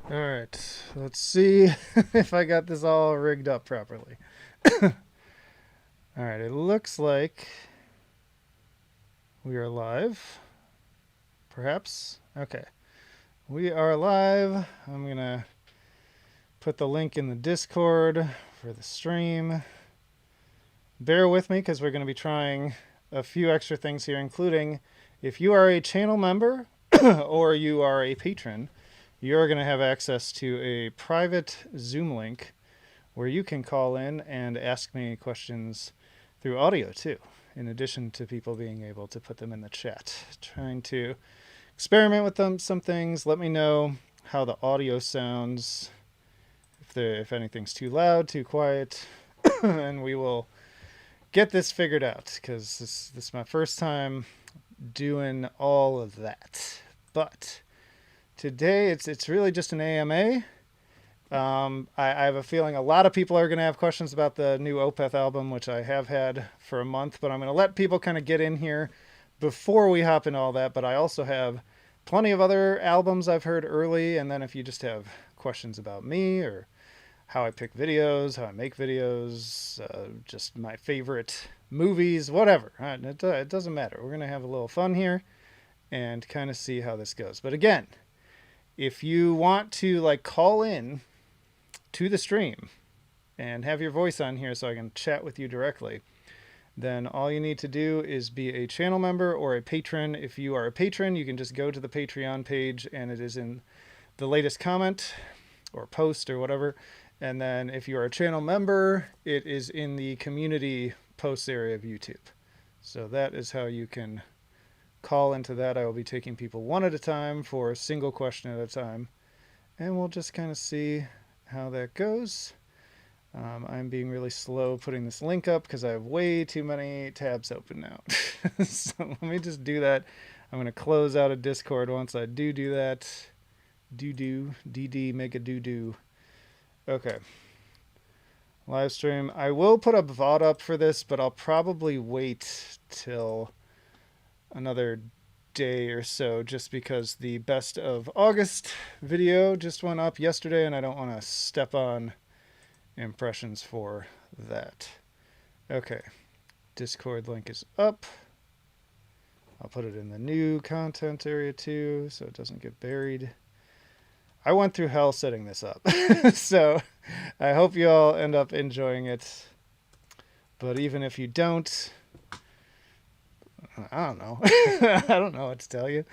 All right, let's see if I got this all rigged up properly. All right, it looks like we are live, perhaps. Okay, we are live. I'm going to put the link in the Discord for the stream. Bear with me because we're going to be trying a few extra things here, including if you are a channel member or you are a patron, you're going to have access to a private Zoom link where you can call in and ask me questions through audio too, in addition to people being able to put them in the chat. Trying to experiment with some things. Let me know how the audio sounds, if anything's too loud, too quiet, and we will get this figured out because this is my first time doing all of that. But today it's really just an AMA. I have a feeling a lot of people are going to have questions about the new Opeth album, which I have had for a month, but I'm going to let people kind of get in here before we hop into all that. But I also have plenty of other albums I've heard early, and then if you just have questions about me or how I pick videos, how I make videos, just my favorite movies, whatever. It doesn't matter. We're going to have a little fun here and kind of see how this goes. But again, if you want to like call in to the stream and have your voice on here so I can chat with you directly, then all you need to do is be a channel member or a patron. If you are a patron, you can just go to the Patreon page and it is in the latest comment or post or whatever. And then if you are a channel member, it is in the community posts area of YouTube. So that is how you can call into that. I will be taking people one at a time for a single question at a time. And we'll just kind of see how that goes. I'm being really slow putting this link up because I have way too many tabs open now. So let me just do that. I'm going to close out of Discord once I do that. DD, make a do. Okay. Live stream. I will put a VOD up for this, but I'll probably wait till another day or so just because the best of August video just went up yesterday and I don't want to step on impressions for that. Okay. Discord link is up. I'll put it in the new content area too so it doesn't get buried. I went through hell setting this up. So I hope you all end up enjoying it. But even if you don't, I don't know. I don't know what to tell you.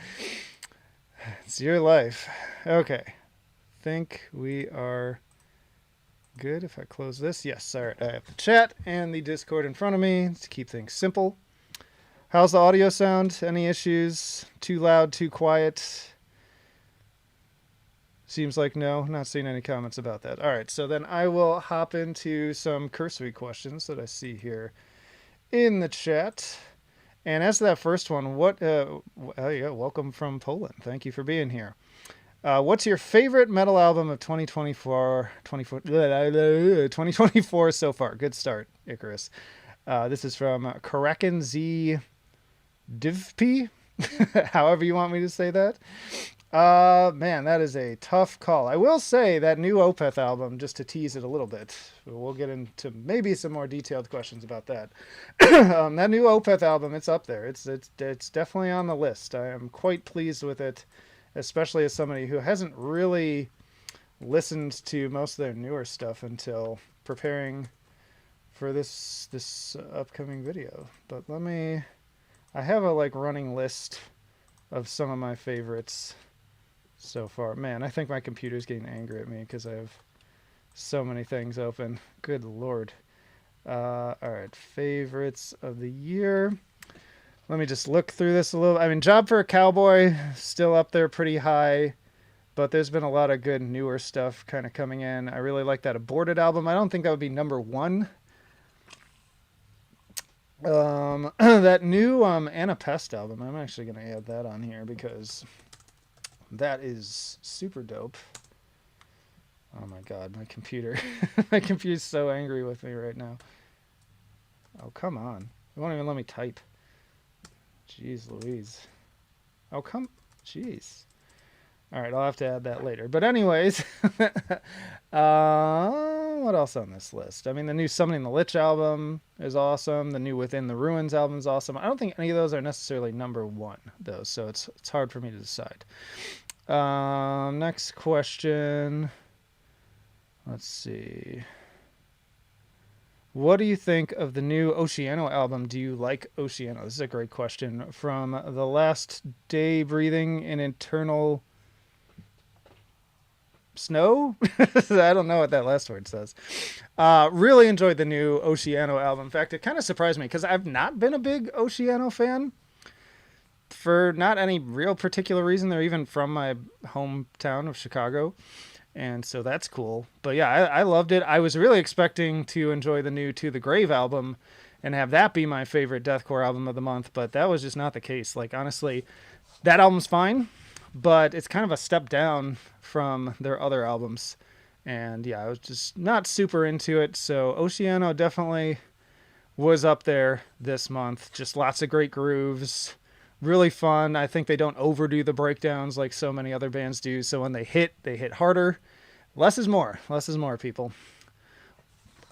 It's your life. Okay. Think we are good if I close this. Yes, all right. I have the chat and the Discord in front of me to keep things simple. How's the audio sound? Any issues? Too loud, too quiet? Seems like no. Not seeing any comments about that. All right, so then I will hop into some cursory questions that I see here in the chat. And as to that first one, welcome from Poland. Thank you for being here. What's your favorite metal album of 2024 so far? Good start, Icarus. This is from Karakin Z Divp, however you want me to say that. Man, that is a tough call. I will say that new Opeth album, just to tease it a little bit, we'll get into maybe some more detailed questions about that. That new Opeth album, it's up there. It's definitely on the list. I am quite pleased with it, especially as somebody who hasn't really listened to most of their newer stuff until preparing for this upcoming video. But I have a like running list of some of my favorites so far. Man, I think my computer's getting angry at me because I have so many things open. Good Lord. All right, favorites of the year. Let me just look through this a little. I mean, Job for a Cowboy, still up there pretty high, but there's been a lot of good newer stuff kind of coming in. I really like that Aborted album. I don't think that would be number one. That new Anna Pest album, I'm actually going to add that on here because that is super dope. Oh my god, my computer. My computer's so angry with me right now. Oh, come on. It won't even let me type. Jeez Louise. Oh, come. Jeez. All right, I'll have to add that later. But anyways, what else on this list? I mean, the new Summoning the Lich album is awesome. The new Within the Ruins album is awesome. I don't think any of those are necessarily number one, though, so it's hard for me to decide. Next question. Let's see. What do you think of the new Oceano album? Do you like Oceano? This is a great question. From The Last Day Breathing in Eternal Snow? I don't know what that last word says. Really enjoyed the new Oceano album. In fact, it kind of surprised me because I've not been a big Oceano fan for not any real particular reason. They're even from my hometown of Chicago. And so that's cool. But yeah, I loved it. I was really expecting to enjoy the new To the Grave album and have that be my favorite deathcore album of the month, but that was just not the case. Like, honestly, that album's fine, but it's kind of a step down from their other albums. And yeah, I was just not super into it. So Oceano definitely was up there this month. Just lots of great grooves. Really fun. I think they don't overdo the breakdowns like so many other bands do. So when they hit harder. Less is more. Less is more, people.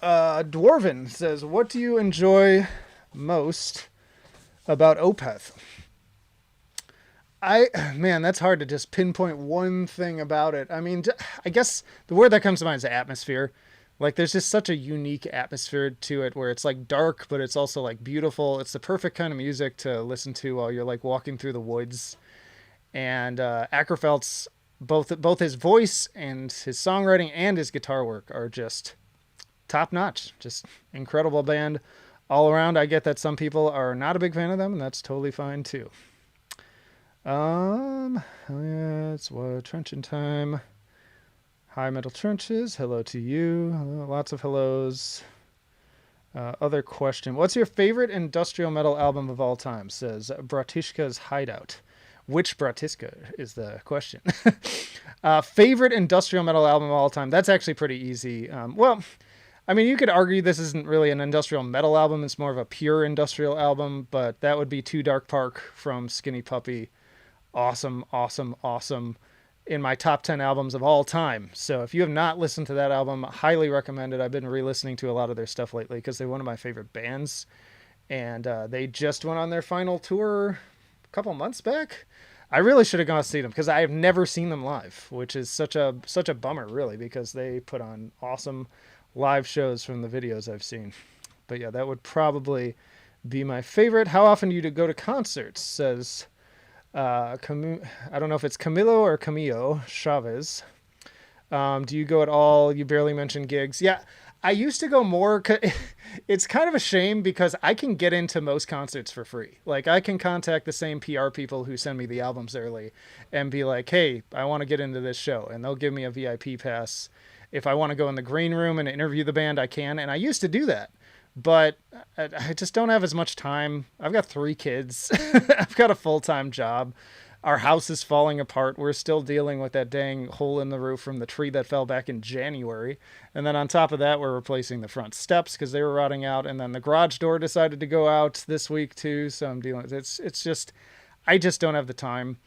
Dwarven says, what do you enjoy most about Opeth? Man, that's hard to just pinpoint one thing about it. I mean, I guess the word that comes to mind is atmosphere. Like, there's just such a unique atmosphere to it where it's like dark, but it's also like beautiful. It's the perfect kind of music to listen to while you're like walking through the woods. And Ackerfeldt's both his voice and his songwriting and his guitar work are just top notch. Just incredible band all around. I get that some people are not a big fan of them, and that's totally fine too. Oh yeah, it's what Trenchant time. Hi, Metal Trenches. Hello to you. Lots of hellos. Other question. What's your favorite industrial metal album of all time? Says Bratishka's Hideout. Which Bratiska is the question. Favorite industrial metal album of all time? That's actually pretty easy. Well, I mean, you could argue this isn't really an industrial metal album. It's more of a pure industrial album, but that would be Too Dark Park from Skinny Puppy. Awesome, awesome, awesome. In my top 10 albums of all time. So if you have not listened to that album, highly recommend it. I've been re-listening to a lot of their stuff lately because they're one of my favorite bands. And they just went on their final tour a couple months back. I really should have gone to see them because I have never seen them live, which is such a bummer, really, because they put on awesome live shows from the videos I've seen. But yeah, that would probably be my favorite. How often do you go to concerts? Says I don't know if it's Camilo or Camillo Chavez. Do you go at all? You barely mentioned gigs. Yeah, I used to go more. It's kind of a shame because I can get into most concerts for free. Like, I can contact the same PR people who send me the albums early and be like, hey, I want to get into this show. And they'll give me a VIP pass. If I want to go in the green room and interview the band, I can. And I used to do that. But I just don't have as much time. I've got 3 kids. I've got a full-time job. Our house is falling apart. We're still dealing with that dang hole in the roof from the tree that fell back in January. And then on top of that, we're replacing the front steps because they were rotting out. And then the garage door decided to go out this week too. So I'm dealing with it. It's just, I just don't have the time.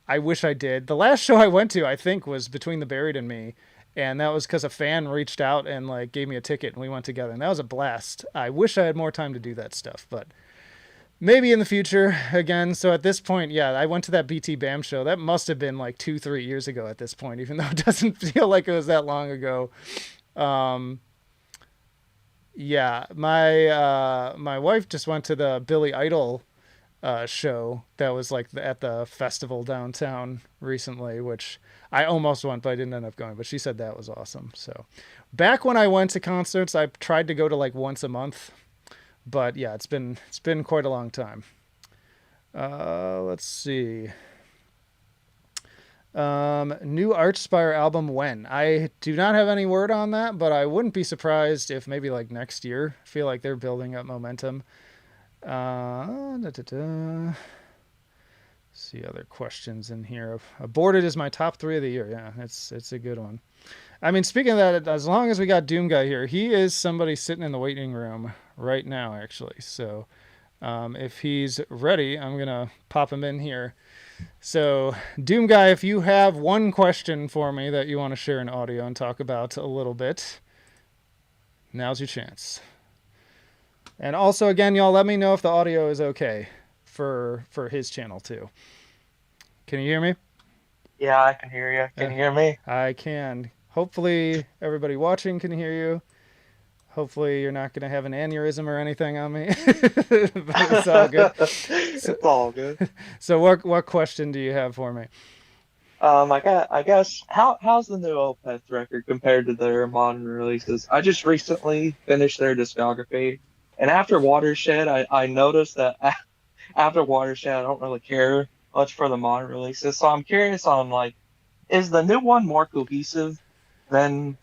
I wish I did. The last show I went to, I think, was Between the Buried and Me. And that was because a fan reached out and like gave me a ticket and we went together. And that was a blast. I wish I had more time to do that stuff, but maybe in the future again. So at this point, yeah, I went to that BT Bam show. That must have been like 2-3 years ago at this point, even though it doesn't feel like it was that long ago. Yeah, my wife just went to the Billy Idol show that was like at the festival downtown recently, which I almost went, but I didn't end up going. But she said that was awesome. So back when I went to concerts, I tried to go to like once a month. But yeah, it's been quite a long time. Let's see. New Archspire album when? I do not have any word on that, but I wouldn't be surprised if maybe like next year. I feel like they're building up momentum. See other questions in here. Aborted is my top 3 of the year. Yeah, it's a good one. I mean, speaking of that, as long as we got Doom Guy here, he is somebody sitting in the waiting room right now, actually. So if he's ready, I'm going to pop him in here. So, Doom Guy, if you have one question for me that you want to share in audio and talk about a little bit, now's your chance. And also, again, y'all, let me know if the audio is okay for his channel too. Can you hear me? Yeah, I can hear you. Can you hear me? I can. Hopefully, everybody watching can hear you. Hopefully, you're not going to have an aneurysm or anything on me, but it's all good. So, It's all good. so what question do you have for me? I guess how's the new Opeth record compared to their modern releases? I just recently finished their discography, and after Watershed, I noticed that after Watershed, I don't really care much for the modern releases. So I'm curious on like, is the new one more cohesive than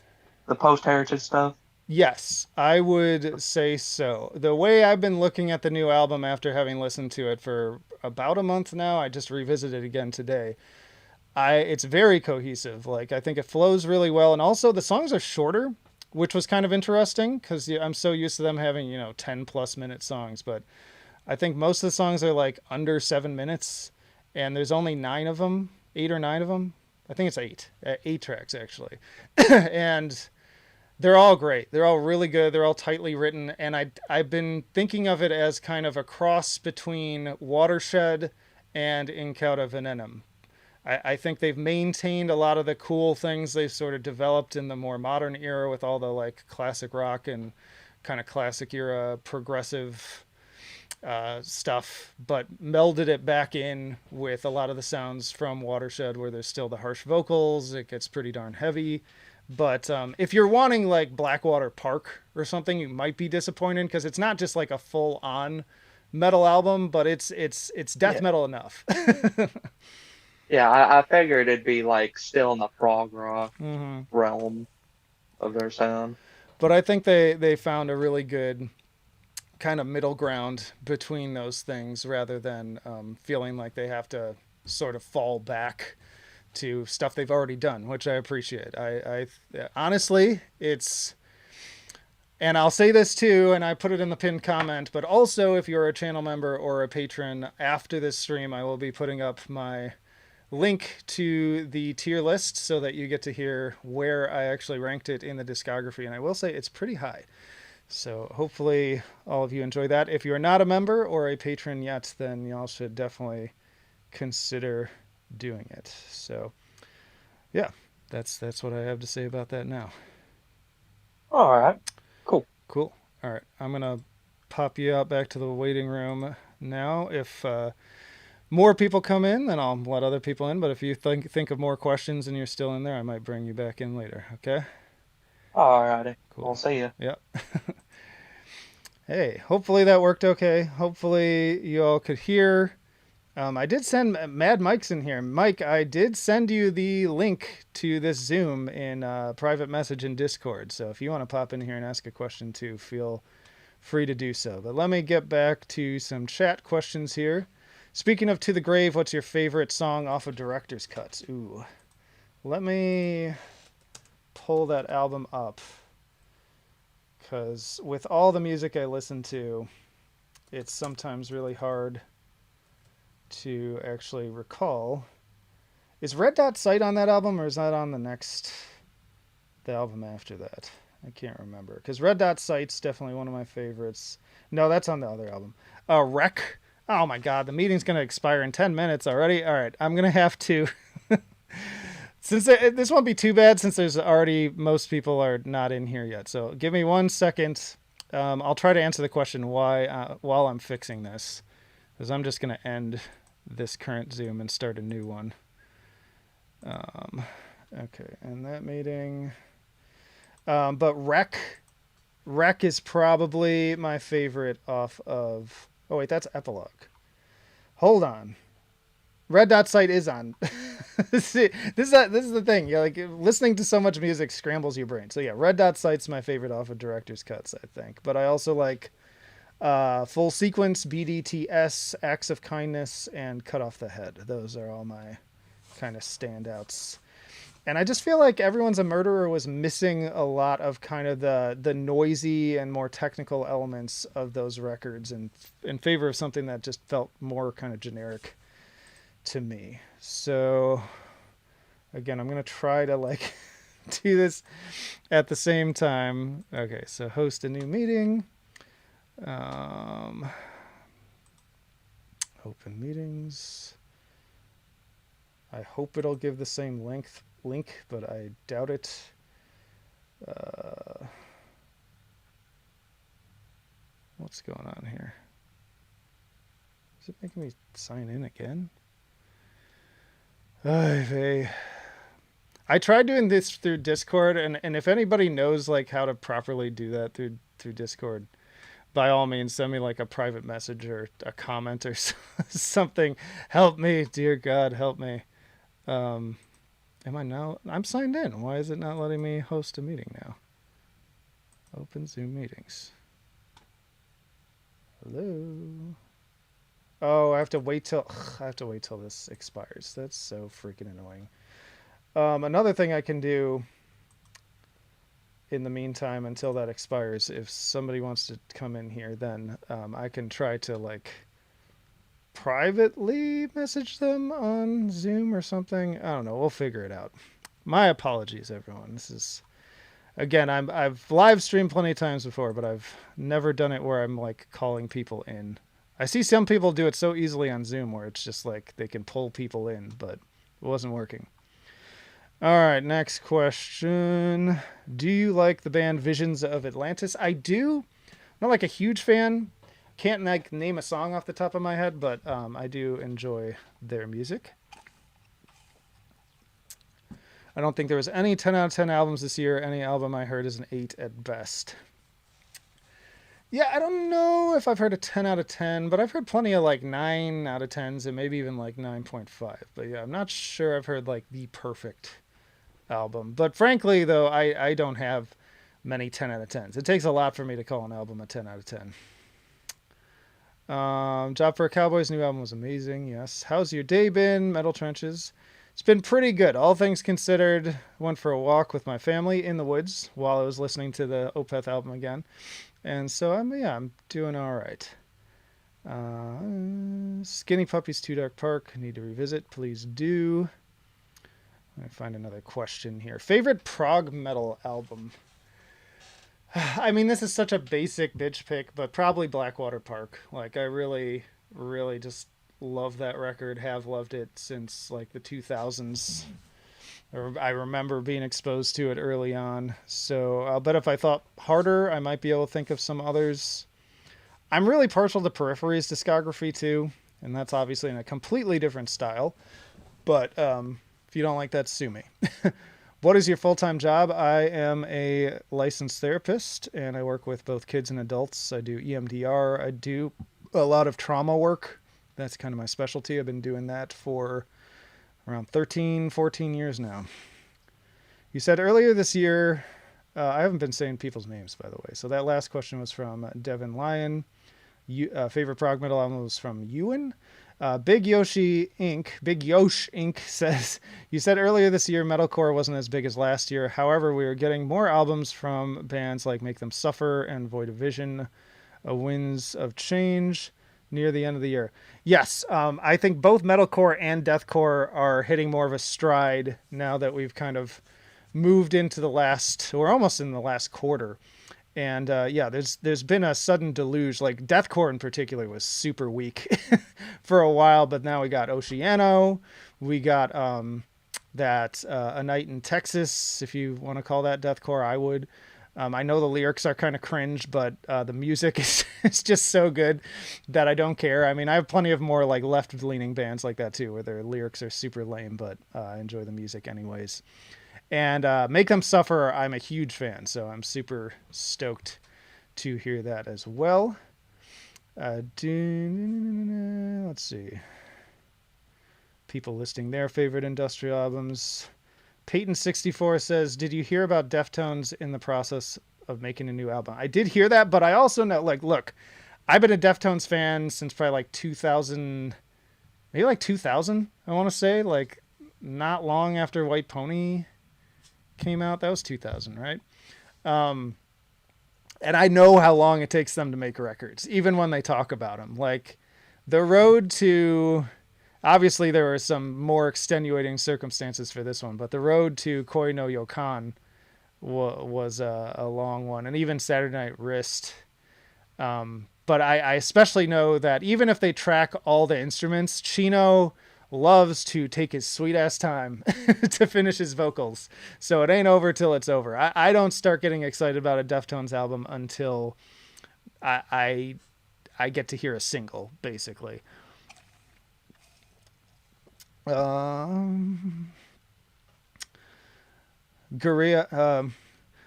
the post-Heritage stuff? Yes, I would say so. The way I've been looking at the new album after having listened to it for about a month now, I just revisited it again today. I It's very cohesive. Like I think it flows really well, and also the songs are shorter, which was kind of interesting because I'm so used to them having 10+ minute songs, but I think most of the songs are like under 7 minutes, and there's only 9 of them, 8 or 9 of them. I think it's eight, 8 tracks actually, and they're all great. They're all really good. They're all tightly written, and I've been thinking of it as kind of a cross between Watershed and Incauda Venenum. I think they've maintained a lot of the cool things they've sort of developed in the more modern era with all the like classic rock and kind of classic era progressive stuff, but melded it back in with a lot of the sounds from Watershed, where there's still the harsh vocals. It gets pretty darn heavy. But if you're wanting like Blackwater Park or something, you might be disappointed because it's not just like a full on metal album, but it's death Yeah, metal enough. yeah. I figured it'd be like still in the prog rock Mm-hmm. realm of their sound. But I think they found a really good kind of middle ground between those things rather than feeling like they have to sort of fall back to stuff they've already done, which I appreciate. I honestly, it's, and I'll say this too, and I put it in the pinned comment, but also if you're a channel member or a patron after this stream, I will be putting up my link to the tier list so that you get to hear where I actually ranked it in the discography. And I will say it's pretty high. So hopefully all of you enjoy that. If you're not a member or a patron yet, then y'all should definitely consider doing it. So yeah, that's what I have to say about that now. All right, cool. Cool. All right, I'm gonna pop you out back to the waiting room now. If more people come in, then I'll let other people in. But if you think of more questions and you're still in there, I might bring you back in later. Okay. All righty. We'll Cool. see you. Yeah. Hey, hopefully that worked okay. Hopefully you all could hear. I did send Mad Mike's in here. Mike, I did send you the link to this Zoom in private message in Discord. So if you want to pop in here and ask a question too, feel free to do so. But let me get back to some chat questions here. Speaking of To the Grave, what's your favorite song off of Director's Cuts? Ooh, let me pull that album up because with all the music I listen to, it's sometimes really hard to actually recall. Is Red Dot Sight on that album, or is that on the album after that? I can't remember because Red Dot Sight's definitely one of my favorites. No, that's on the other album. Wreck. Oh my God, the meeting's gonna expire in 10 minutes already. All right, I'm gonna have to. Since this won't be too bad, since there's already most people are not in here yet. So give me 1 second. I'll try to answer the question why while I'm fixing this, because I'm just gonna end this current Zoom and start a new one. Um, okay, and that meeting. But Wreck is probably my favorite off of. Oh wait, that's Epilogue. Hold on. Red Dot Sight is on. See, this is the thing. Yeah, like listening to so much music scrambles your brain. So yeah, Red Dot Sight's my favorite off of Director's Cuts, I think. But I also like Full Sequence, BDTS, Acts of Kindness, and Cut Off the Head. Those are all my kind of standouts. And I just feel like Everyone's a Murderer was missing a lot of kind of the noisy and more technical elements of those records in favor of something that just felt more kind of generic to me. So again, I'm gonna try to like do this at the same time. Okay, so host a new meeting. Um, open meetings. I hope it'll give the same link, but I doubt it. Uh, what's going on here? Is it making me sign in again? I tried doing this through Discord, and if anybody knows like how to properly do that through Discord, by all means send me like a private message or a comment or something. Help me, dear God, help me. Um, am I now? I'm signed in. Why is it not letting me host a meeting now? Open Zoom meetings. Hello. Oh, I have to wait till this expires. That's so freaking annoying. Another thing I can do in the meantime until that expires, if somebody wants to come in here, then I can try to like privately message them on Zoom or something. I don't know. We'll figure it out. My apologies, everyone. This is again, I've live streamed plenty of times before, but I've never done it where I'm like calling people in. I see some people do it so easily on Zoom where it's just like they can pull people in, but it wasn't working. All right, next question. Do you like the band Visions of Atlantis? I do. I'm not like a huge fan. Can't like name a song off the top of my head, but I do enjoy their music. I don't think there was any 10 out of 10 albums this year. Any album I heard is an 8 at best. Yeah, I don't know if I've heard a 10 out of 10, but I've heard plenty of like 9 out of 10s and maybe even like 9.5. But yeah, I'm not sure I've heard like the perfect album. But frankly, though, I don't have many 10 out of 10s. It takes a lot for me to call an album a 10 out of 10. Job for a Cowboy's new album was amazing. Yes. How's your day been? Metal Trenches. It's been pretty good. All things considered, went for a walk with my family in the woods while I was listening to the Opeth album again. And so I'm doing all right. Skinny Puppy's Too Dark Park. Need to revisit. Please do. Let me find another question here. Favorite prog metal album? I mean, this is such a basic bitch pick, but probably Blackwater Park. Like, I really, really just love that record. Have loved it since like the 2000s. I remember being exposed to it early on. So I'll bet if I thought harder, I might be able to think of some others. I'm really partial to Periphery's discography too, and that's obviously in a completely different style. But if you don't like that, sue me. What is your full-time job? I am a licensed therapist, and I work with both kids and adults. I do EMDR. I do a lot of trauma work. That's kind of my specialty. I've been doing that for around 13, 14 years now. You said earlier this year, I haven't been saying people's names, by the way. So that last question was from Devin Lyon. Favorite prog metal album was from Ewan. Big Yosh Inc. says, you said earlier this year metalcore wasn't as big as last year. However, we are getting more albums from bands like Make Them Suffer and Void of Vision, Winds of Change near the end of the year. Yes, I think both metalcore and deathcore are hitting more of a stride now that we've kind of moved into we're almost in the last quarter. And yeah, there's been a sudden deluge. Like deathcore in particular was super weak for a while, but now we got Oceano, we got that A Night in Texas, if you want to call that deathcore, I would. I know the lyrics are kind of cringe, but the music is just so good that I don't care. I mean, I have plenty of more like left-leaning bands like that too, where their lyrics are super lame, but I enjoy the music anyways. And Make Them Suffer, I'm a huge fan, so I'm super stoked to hear that as well. Let's see. People listing their favorite industrial albums. Peyton64 says, did you hear about Deftones in the process of making a new album? I did hear that, but I also know, like, look, I've been a Deftones fan since probably like 2000, maybe like 2000, I want to say, like not long after White Pony came out. That was 2000, right? And I know how long it takes them to make records, even when they talk about them. Like the road to Obviously, there were some more extenuating circumstances for this one, but the road to Koi no Yokan was a long one, and even Saturday Night Wrist. But I especially know that even if they track all the instruments, Chino loves to take his sweet ass time to finish his vocals. So it ain't over till it's over. I don't start getting excited about a Deftones album until I, I I get to hear a single, basically. Um, Gaerea.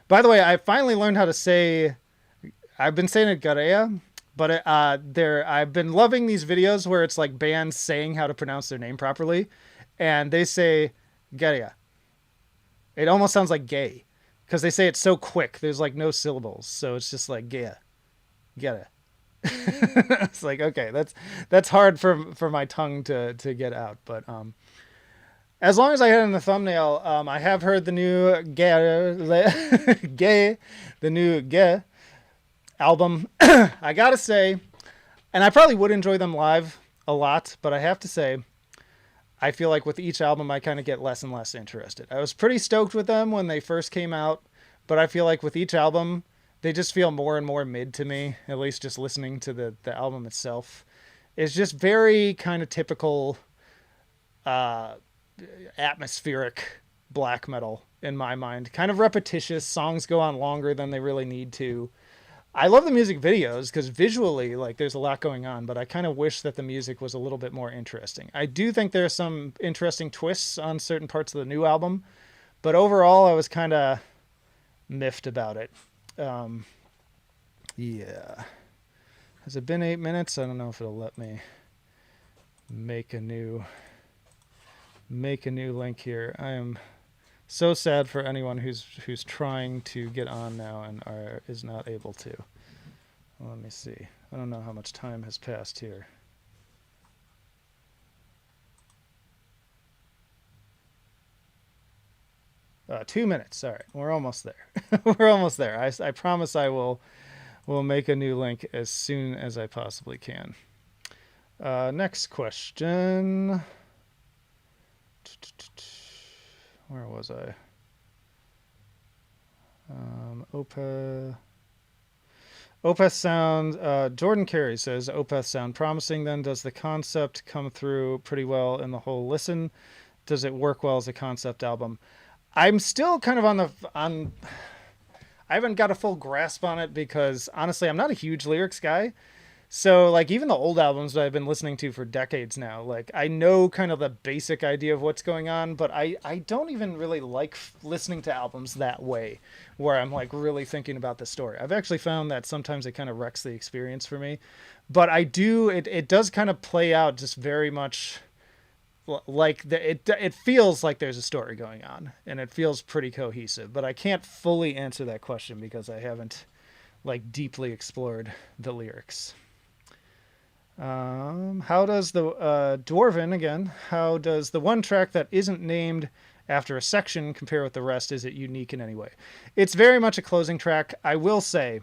By the way, I finally learned how to say. I've been saying it Gaerea, but there I've been loving these videos where it's like bands saying how to pronounce their name properly, and they say Gaerea. It almost sounds like gay because they say it so quick. There's like no syllables, so it's just like Gaerea, Gaerea. It's like okay, that's hard for my tongue to get out, but as long as I had it in the thumbnail, I have heard the new gay, the new gay album. I gotta say, and I probably would enjoy them live a lot, but I have to say, I feel like with each album, I kind of get less and less interested. I was pretty stoked with them when they first came out, but I feel like with each album, they just feel more and more mid to me, at least just listening to the album itself. It's just very kind of typical uh, atmospheric black metal in my mind. Kind of repetitious. Songs go on longer than they really need to. I love the music videos because visually, like, there's a lot going on, but I kind of wish that the music was a little bit more interesting. I do think there's some interesting twists on certain parts of the new album, but overall, I was kind of miffed about it. Um, yeah. Has it been 8 minutes? I don't know if it'll let me make a new link here. I am so sad for anyone who's trying to get on now and is not able to. Let me see. I don't know how much time has passed here. Uh, 2 minutes. All right, we're almost there. We're almost there. I promise I will make a new link as soon as I possibly can. Next question. Where was I? Opeth sound. Jordan Carey says Opeth sound promising. Then does the concept come through pretty well in the whole listen? Does it work well as a concept album? I'm still kind of on. I haven't got a full grasp on it because honestly, I'm not a huge lyrics guy. So like even the old albums that I've been listening to for decades now, like I know kind of the basic idea of what's going on, but I don't even really like listening to albums that way where I'm like really thinking about the story. I've actually found that sometimes it kind of wrecks the experience for me. But I do it does kind of play out just very much like it feels like there's a story going on and it feels pretty cohesive, but I can't fully answer that question because I haven't like deeply explored the lyrics. How does the Dwarven again? How does the one track that isn't named after a section compare with the rest? Is it unique in any way? It's very much a closing track. I will say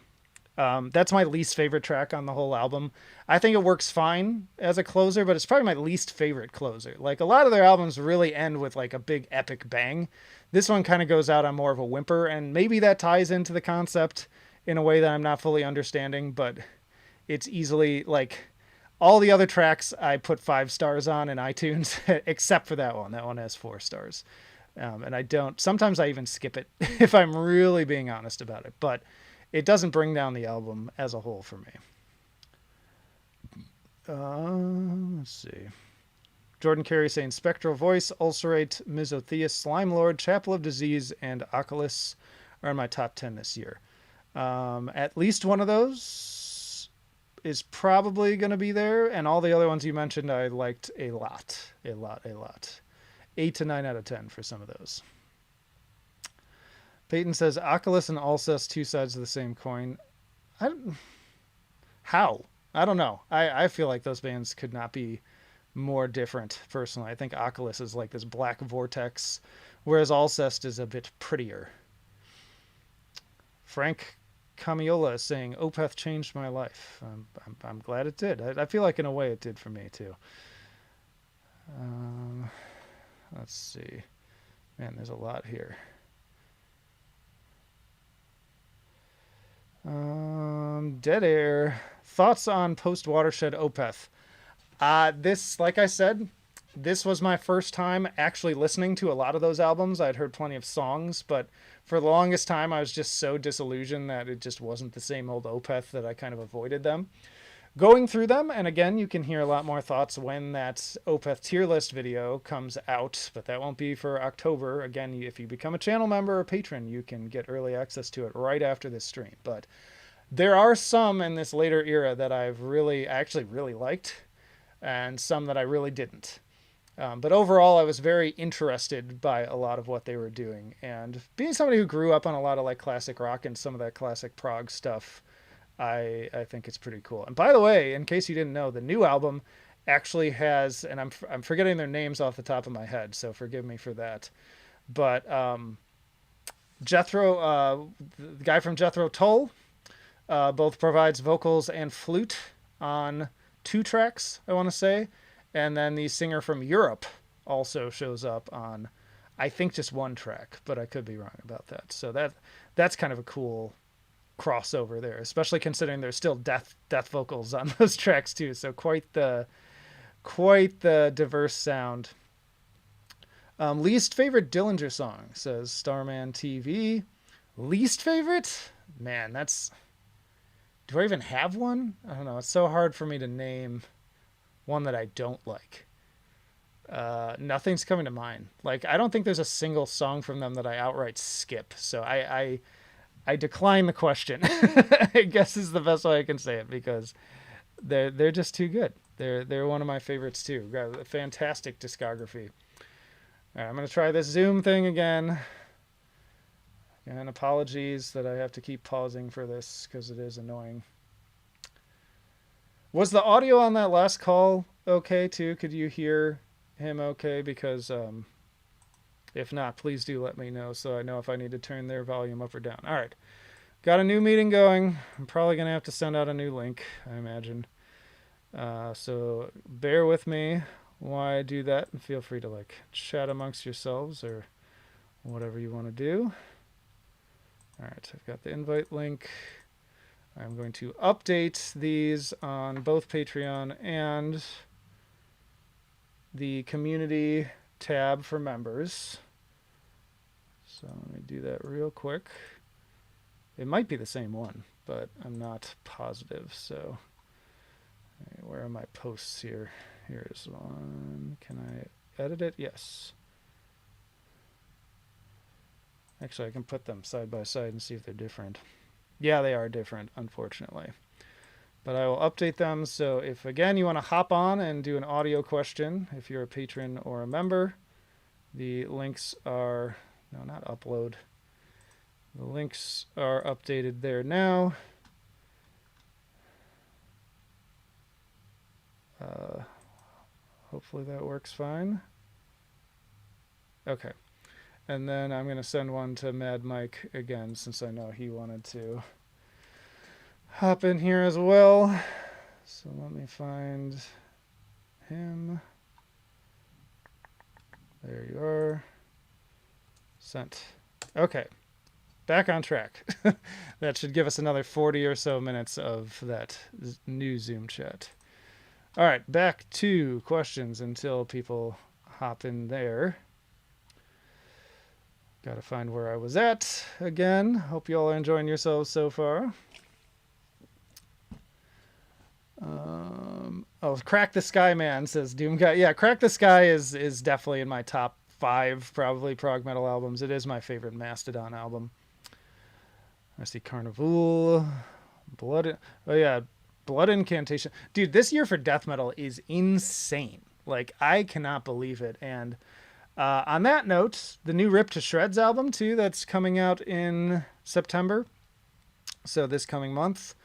that's my least favorite track on the whole album. I think it works fine as a closer, but it's probably my least favorite closer. Like a lot of their albums really end with like a big epic bang. This one kind of goes out on more of a whimper, and maybe that ties into the concept in a way that I'm not fully understanding, but it's easily like all the other tracks I put 5 stars on in iTunes, except for that one. That one has 4 stars. And I don't, sometimes I even skip it if I'm really being honest about it, but it doesn't bring down the album as a whole for me. Let's see. Jordan Carey saying Spectral Voice, Ulcerate, Misotheus, Slime Lord, Chapel of Disease, and Oculus are in my top 10 this year. At least one of those is probably going to be there, and all the other ones you mentioned I liked a lot. 8 to 9 out of 10 for some of those. Peyton says Oculus and Alcest, two sides of the same coin. How? I don't know. I feel like those bands could not be more different, personally. I think Oculus is like this black vortex, whereas Alcest is a bit prettier. Frank Camiola is saying, Opeth changed my life. I'm glad it did. I feel like in a way it did for me too. Um, let's see. Man, there's a lot here. Dead air. Thoughts on post watershed Opeth? This, like I said, this was my first time actually listening to a lot of those albums. I'd heard plenty of songs, but for the longest time, I was just so disillusioned that it just wasn't the same old Opeth that I kind of avoided them. Going through them, and again, you can hear a lot more thoughts when that Opeth tier list video comes out, but that won't be for October. Again, if you become a channel member or patron, you can get early access to it right after this stream. But there are some in this later era that actually really liked, and some that I really didn't. But overall, I was very interested by a lot of what they were doing. And being somebody who grew up on a lot of like classic rock and some of that classic prog stuff, I think it's pretty cool. And by the way, in case you didn't know, the new album actually has, and I'm forgetting their names off the top of my head, so forgive me for that. But Jethro, the guy from Jethro Tull, both provides vocals and flute on 2 tracks, I want to say. And then the singer from Europe also shows up on, I think, just 1 track, but I could be wrong about that. So that's kind of a cool crossover there, especially considering there's still death vocals on those tracks too. So quite the diverse sound. Least favorite Dillinger song, says Starman TV. Least favorite? Man, that's. Do I even have one? I don't know. It's so hard for me to name one that I don't like. Nothing's coming to mind. Like, I don't think there's a single song from them that I outright skip. So I decline the question. I guess is the best way I can say it, because they're just too good. They're one of my favorites too. Got a fantastic discography. All right, I'm gonna try this Zoom thing again. And apologies that I have to keep pausing for this because it is annoying. Was the audio on that last call okay too? Could you hear him okay? Because if not, please do let me know so I know if I need to turn their volume up or down. All right. Got a new meeting going. I'm probably going to have to send out a new link, I imagine. So bear with me while I do that, and feel free to like chat amongst yourselves or whatever you want to do. All right, I've got the invite link. I'm going to update these on both Patreon and the community tab for members. So let me do that real quick. It might be the same one, but I'm not positive. So where are my posts here? Here's one. Can I edit it? Yes. Actually, I can put them side by side and see if they're different. Yeah, they are different, unfortunately. But I will update them. So if, again, you want to hop on and do an audio question, if you're a patron or a member, the links are, no, not upload. The links are updated there now. Hopefully that works fine. Okay. And then I'm going to send one to Mad Mike again, since I know he wanted to hop in here as well. So let me find him. There you are. Sent. Okay. Back on track. That should give us another 40 or so minutes of that new Zoom chat. All right, back to questions until people hop in there. Got to find where I was at again. Hope you all are enjoying yourselves so far. Crack the Sky Man, says Doom Guy. Yeah, Crack the Sky is definitely in my top 5 probably prog metal albums. It is my favorite Mastodon album. I see Carnival, Blood. Oh yeah, Blood Incantation. Dude, this year for death metal is insane. Like, I cannot believe it. And on that note, the new Rip to Shreds album too, that's coming out in September. So this coming month.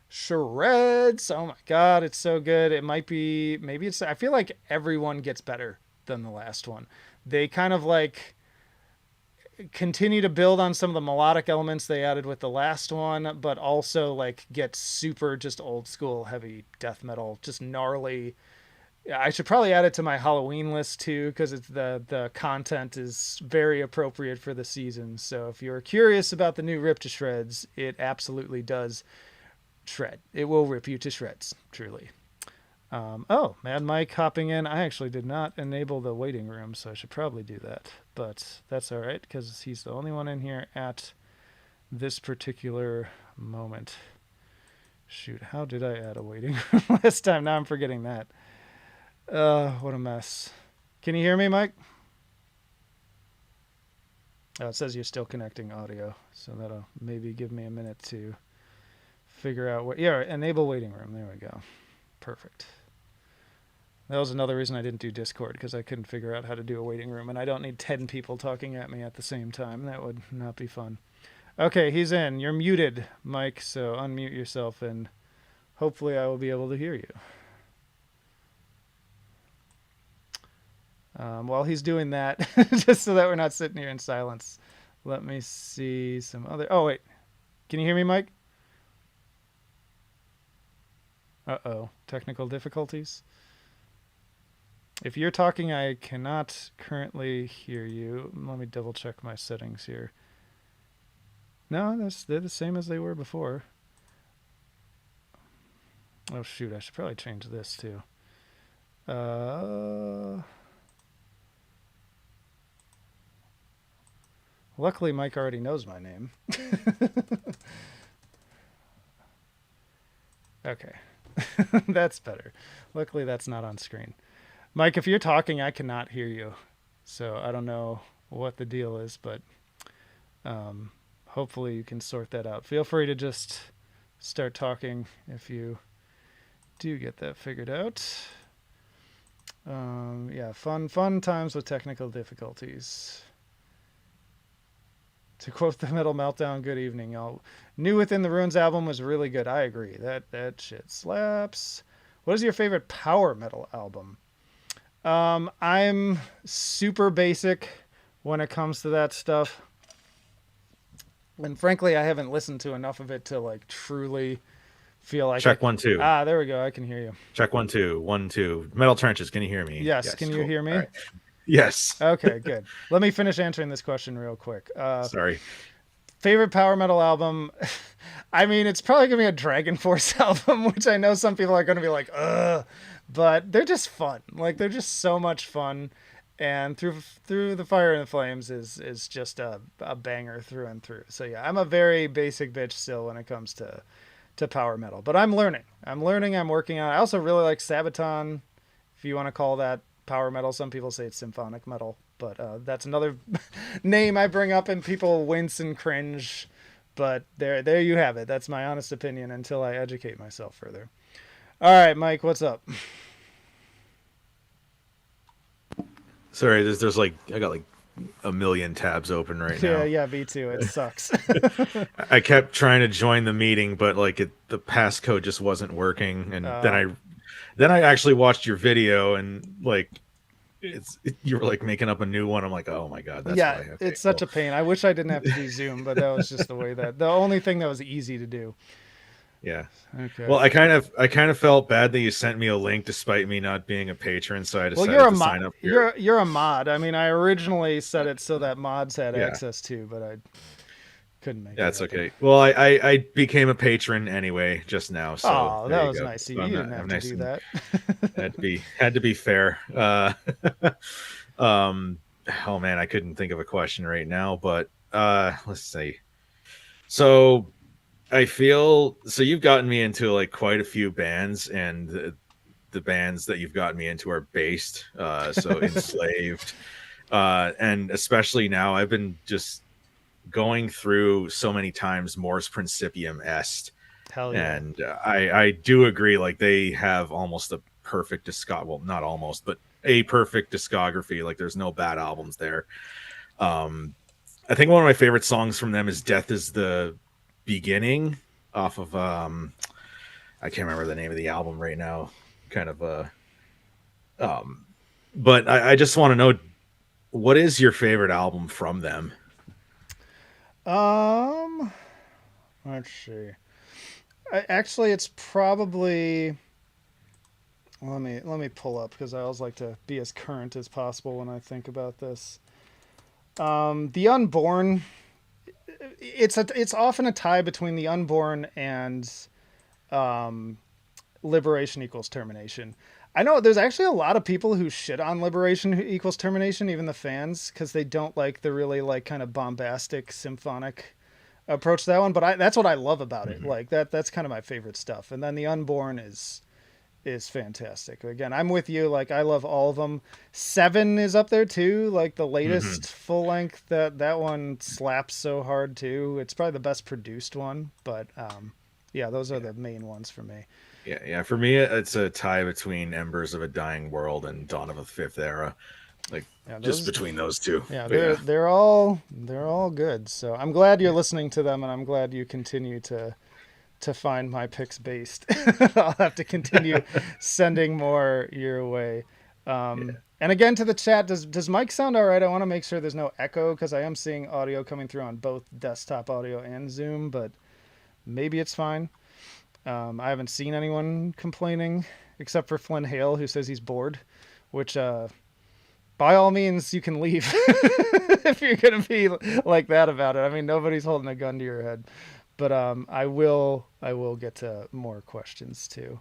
Shreds. Oh my god, it's so good. It might be, maybe it's, I feel like everyone gets better than the last one. They kind of like continue to build on some of the melodic elements they added with the last one, but also like get super just old school heavy death metal, just gnarly, Yeah, I should probably add it to my Halloween list too, because it's the content is very appropriate for the season. So if you're curious about the new Rip to Shreds, it absolutely does shred. It will rip you to shreds, truly. Oh, Mad Mike hopping in. I actually did not enable the waiting room, so I should probably do that. But that's all right, because he's the only one in here at this particular moment. Shoot, how did I add a waiting room last time? Now I'm forgetting that. What a mess. Can you hear me, Mike? Oh, it says you're still connecting audio, so that'll maybe give me a minute to figure out what. Yeah, enable waiting room. There we go. Perfect. That was another reason I didn't do Discord, because I couldn't figure out how to do a waiting room, and I don't need 10 people talking at me at the same time. That would not be fun. Okay, he's in. You're muted, Mike, so unmute yourself, and hopefully I will be able to hear you. While he's doing that, just so that we're not sitting here in silence, let me see some other. Oh, wait. Can you hear me, Mike? Uh oh. Technical difficulties? If you're talking, I cannot currently hear you. Let me double check my settings here. No, they're the same as they were before. Oh shoot, I should probably change this too. Luckily, Mike already knows my name. Okay, that's better. Luckily, that's not on screen. Mike, if you're talking, I cannot hear you. So I don't know what the deal is, but hopefully you can sort that out. Feel free to just start talking if you do get that figured out. Yeah, fun times with technical difficulties. To quote the Metal Meltdown, good evening, y'all. New Within the Ruins album was really good. I agree. That shit slaps. What is your favorite power metal album? I'm super basic when it comes to that stuff. And frankly, I haven't listened to enough of it to like truly feel like Check 1 2. There we go. I can hear you. Check 1 2 1 2. Metal Trenches. Can you hear me? Yes. Can you cool. hear me? All right. Yes. Okay, good. Let me finish answering this question real quick. Sorry. Favorite power metal album? I mean, it's probably gonna be a Dragon Force album, which I know some people are gonna be like, ugh, but they're just fun. Like they're just so much fun, and through the Fire and the Flames is just a banger through and through. So yeah, I'm a very basic bitch still when it comes to power metal, but I'm learning. I'm learning. I'm working on. I also really like Sabaton, if you want to call that power metal. Some people say it's symphonic metal, but that's another name I bring up and people wince and cringe. But there you have it. That's my honest opinion until I educate myself further. All right, Mike, what's up? Sorry. There's like I got like a million tabs open right now. Yeah, me too. It sucks. I kept trying to join the meeting, but like the passcode just wasn't working, and then I actually watched your video, and like you were like making up a new one. I'm like, oh my god, that's yeah, why. Okay, it's such a pain. I wish I didn't have to do Zoom, but that was just the way the only thing that was easy to do. Yeah. Okay. Well, I kind of felt bad that you sent me a link despite me not being a patron, so I decided you're a to sign up mod. here. You're a mod. I mean, I originally set it so that mods had Yeah. access to, but I couldn't make That's it happen. okay. Well, I became a patron anyway just now, so Oh, there that you was go. nice. So You I'm didn't not- have I'm to nice do and- that. had to be fair. Oh man, I couldn't think of a question right now, but let's see. So I feel so you've gotten me into like quite a few bands, and the bands that you've gotten me into are based. So Enslaved, and especially now I've been just going through so many times Mors Principium Est, Hell yeah. and I do agree, like they have almost a perfect well, not almost, but a perfect discography. Like there's no bad albums there. I think one of my favorite songs from them is Death is the Beginning, off of I can't remember the name of the album right now. Kind of but I just want to know, what is your favorite album from them? Let's see. Actually, it's probably Let me pull up because I always like to be as current as possible when I think about this. The Unborn. It's often a tie between the Unborn and um, Liberation equals Termination. I know there's actually a lot of people who shit on Liberation equals Termination, even the fans, because they don't like the really like kind of bombastic symphonic approach to that one. But that's what I love about it. Mhm. Like that's kind of my favorite stuff. And then the Unborn is fantastic. Again, I'm with you. Like I love all of them. Seven is up there too. Like the Mhm. latest full length that one slaps so hard too. It's probably the best produced one. But yeah, those are Yeah. the main ones for me. Yeah. For me, it's a tie between Embers of a Dying World and Dawn of a Fifth Era. Like Yeah, just those. between those two. Yeah, But yeah. they're all good. So I'm glad you're Yeah. listening to them, and I'm glad you continue to find my picks based. I'll have to continue sending more your way. Yeah. And again, to the chat, does Mike sound all right? I want to make sure there's no echo because I am seeing audio coming through on both desktop audio and Zoom, but maybe it's fine. I haven't seen anyone complaining except for Flynn Hale, who says he's bored, which by all means you can leave if you're gonna be like that about it. I mean, nobody's holding a gun to your head, but I will get to more questions too.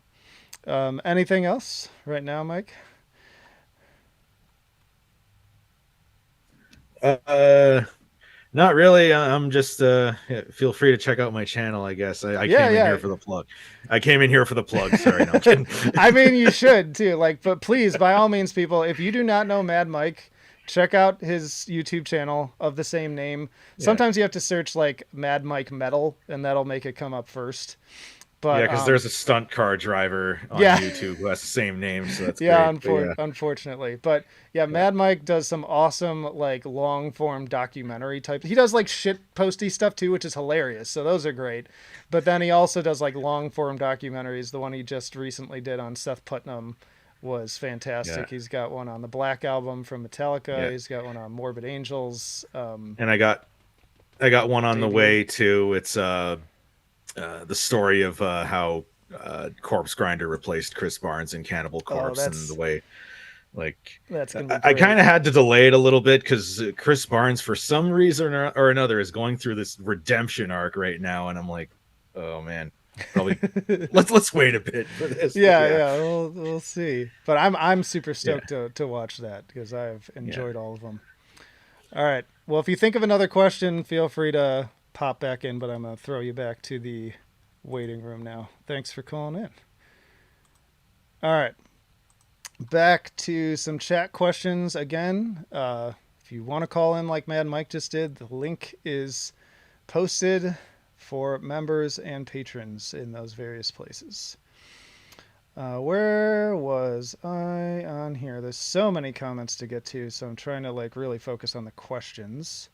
Anything else right now, Mike? Uh, Not really. I'm just yeah, feel free to check out my channel, I guess. I Yeah, came in yeah. here for the plug. I came in here for the plug. Sorry, no, I'm kidding. I mean, you should too. Like, but please, by all means, people, if you do not know Mad Mike, check out his YouTube channel of the same name. Yeah. Sometimes you have to search like Mad Mike Metal, and that'll make it come up first. Yeah, But because there's a stunt car driver on yeah. YouTube who has the same name, so that's Yeah, great. But yeah, unfortunately, but yeah, yeah, Mad Mike does some awesome like long form documentary type. He does like shit posty stuff too, which is hilarious. So those are great. But then he also does like long form documentaries. The one he just recently did on Seth Putnam was yeah, fantastic. He's got one on the Black Album from Metallica. yeah. He's got one on Morbid Angels And I got one on the debut. way too. It's the story of how Corpse Grinder replaced Chris Barnes in Cannibal Oh, Corpse, and the that's way like that's gonna be I great. kind of had to delay it a little bit because Chris Barnes, for some reason or another, is going through this redemption arc right now, and I'm like, oh man, probably let's wait a bit for this. But Yeah, yeah, yeah, we'll see. But I'm super yeah, stoked to watch that because I've yeah. enjoyed all of them. All right. Well, if you think of another question, feel free to pop back in, but I'm going to throw you back to the waiting room now. Thanks for calling in. All right. Back to some chat questions again. If you want to call in like Mad Mike just did, the link is posted for members and patrons in those various places. Where was I on here? There's so many comments to get to, so I'm trying to like really focus on the questions.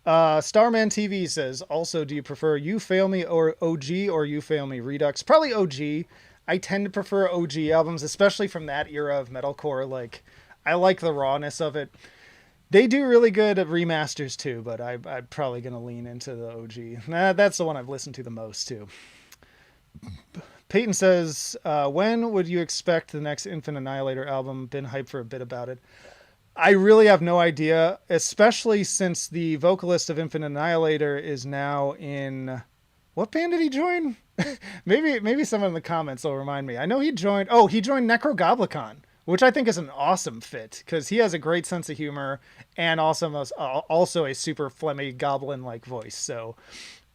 Starman TV says, also, do you prefer You Fail Me or OG or You Fail Me Redux? Probably OG. I tend to prefer OG albums, especially from that era of metalcore. Like, I like the rawness of it. They do really good at remasters too, but I'm probably going to lean into the OG. That's the one I've listened to the most too. Peyton says, when would you expect the next Infant Annihilator album? Been hyped for a bit about it. I really have no idea, especially since the vocalist of Infant Annihilator is now in what band did he join? maybe someone in the comments will remind me. I know he joined Necrogoblicon, which I think is an awesome fit because he has a great sense of humor and also a super phlegmy goblin like voice. So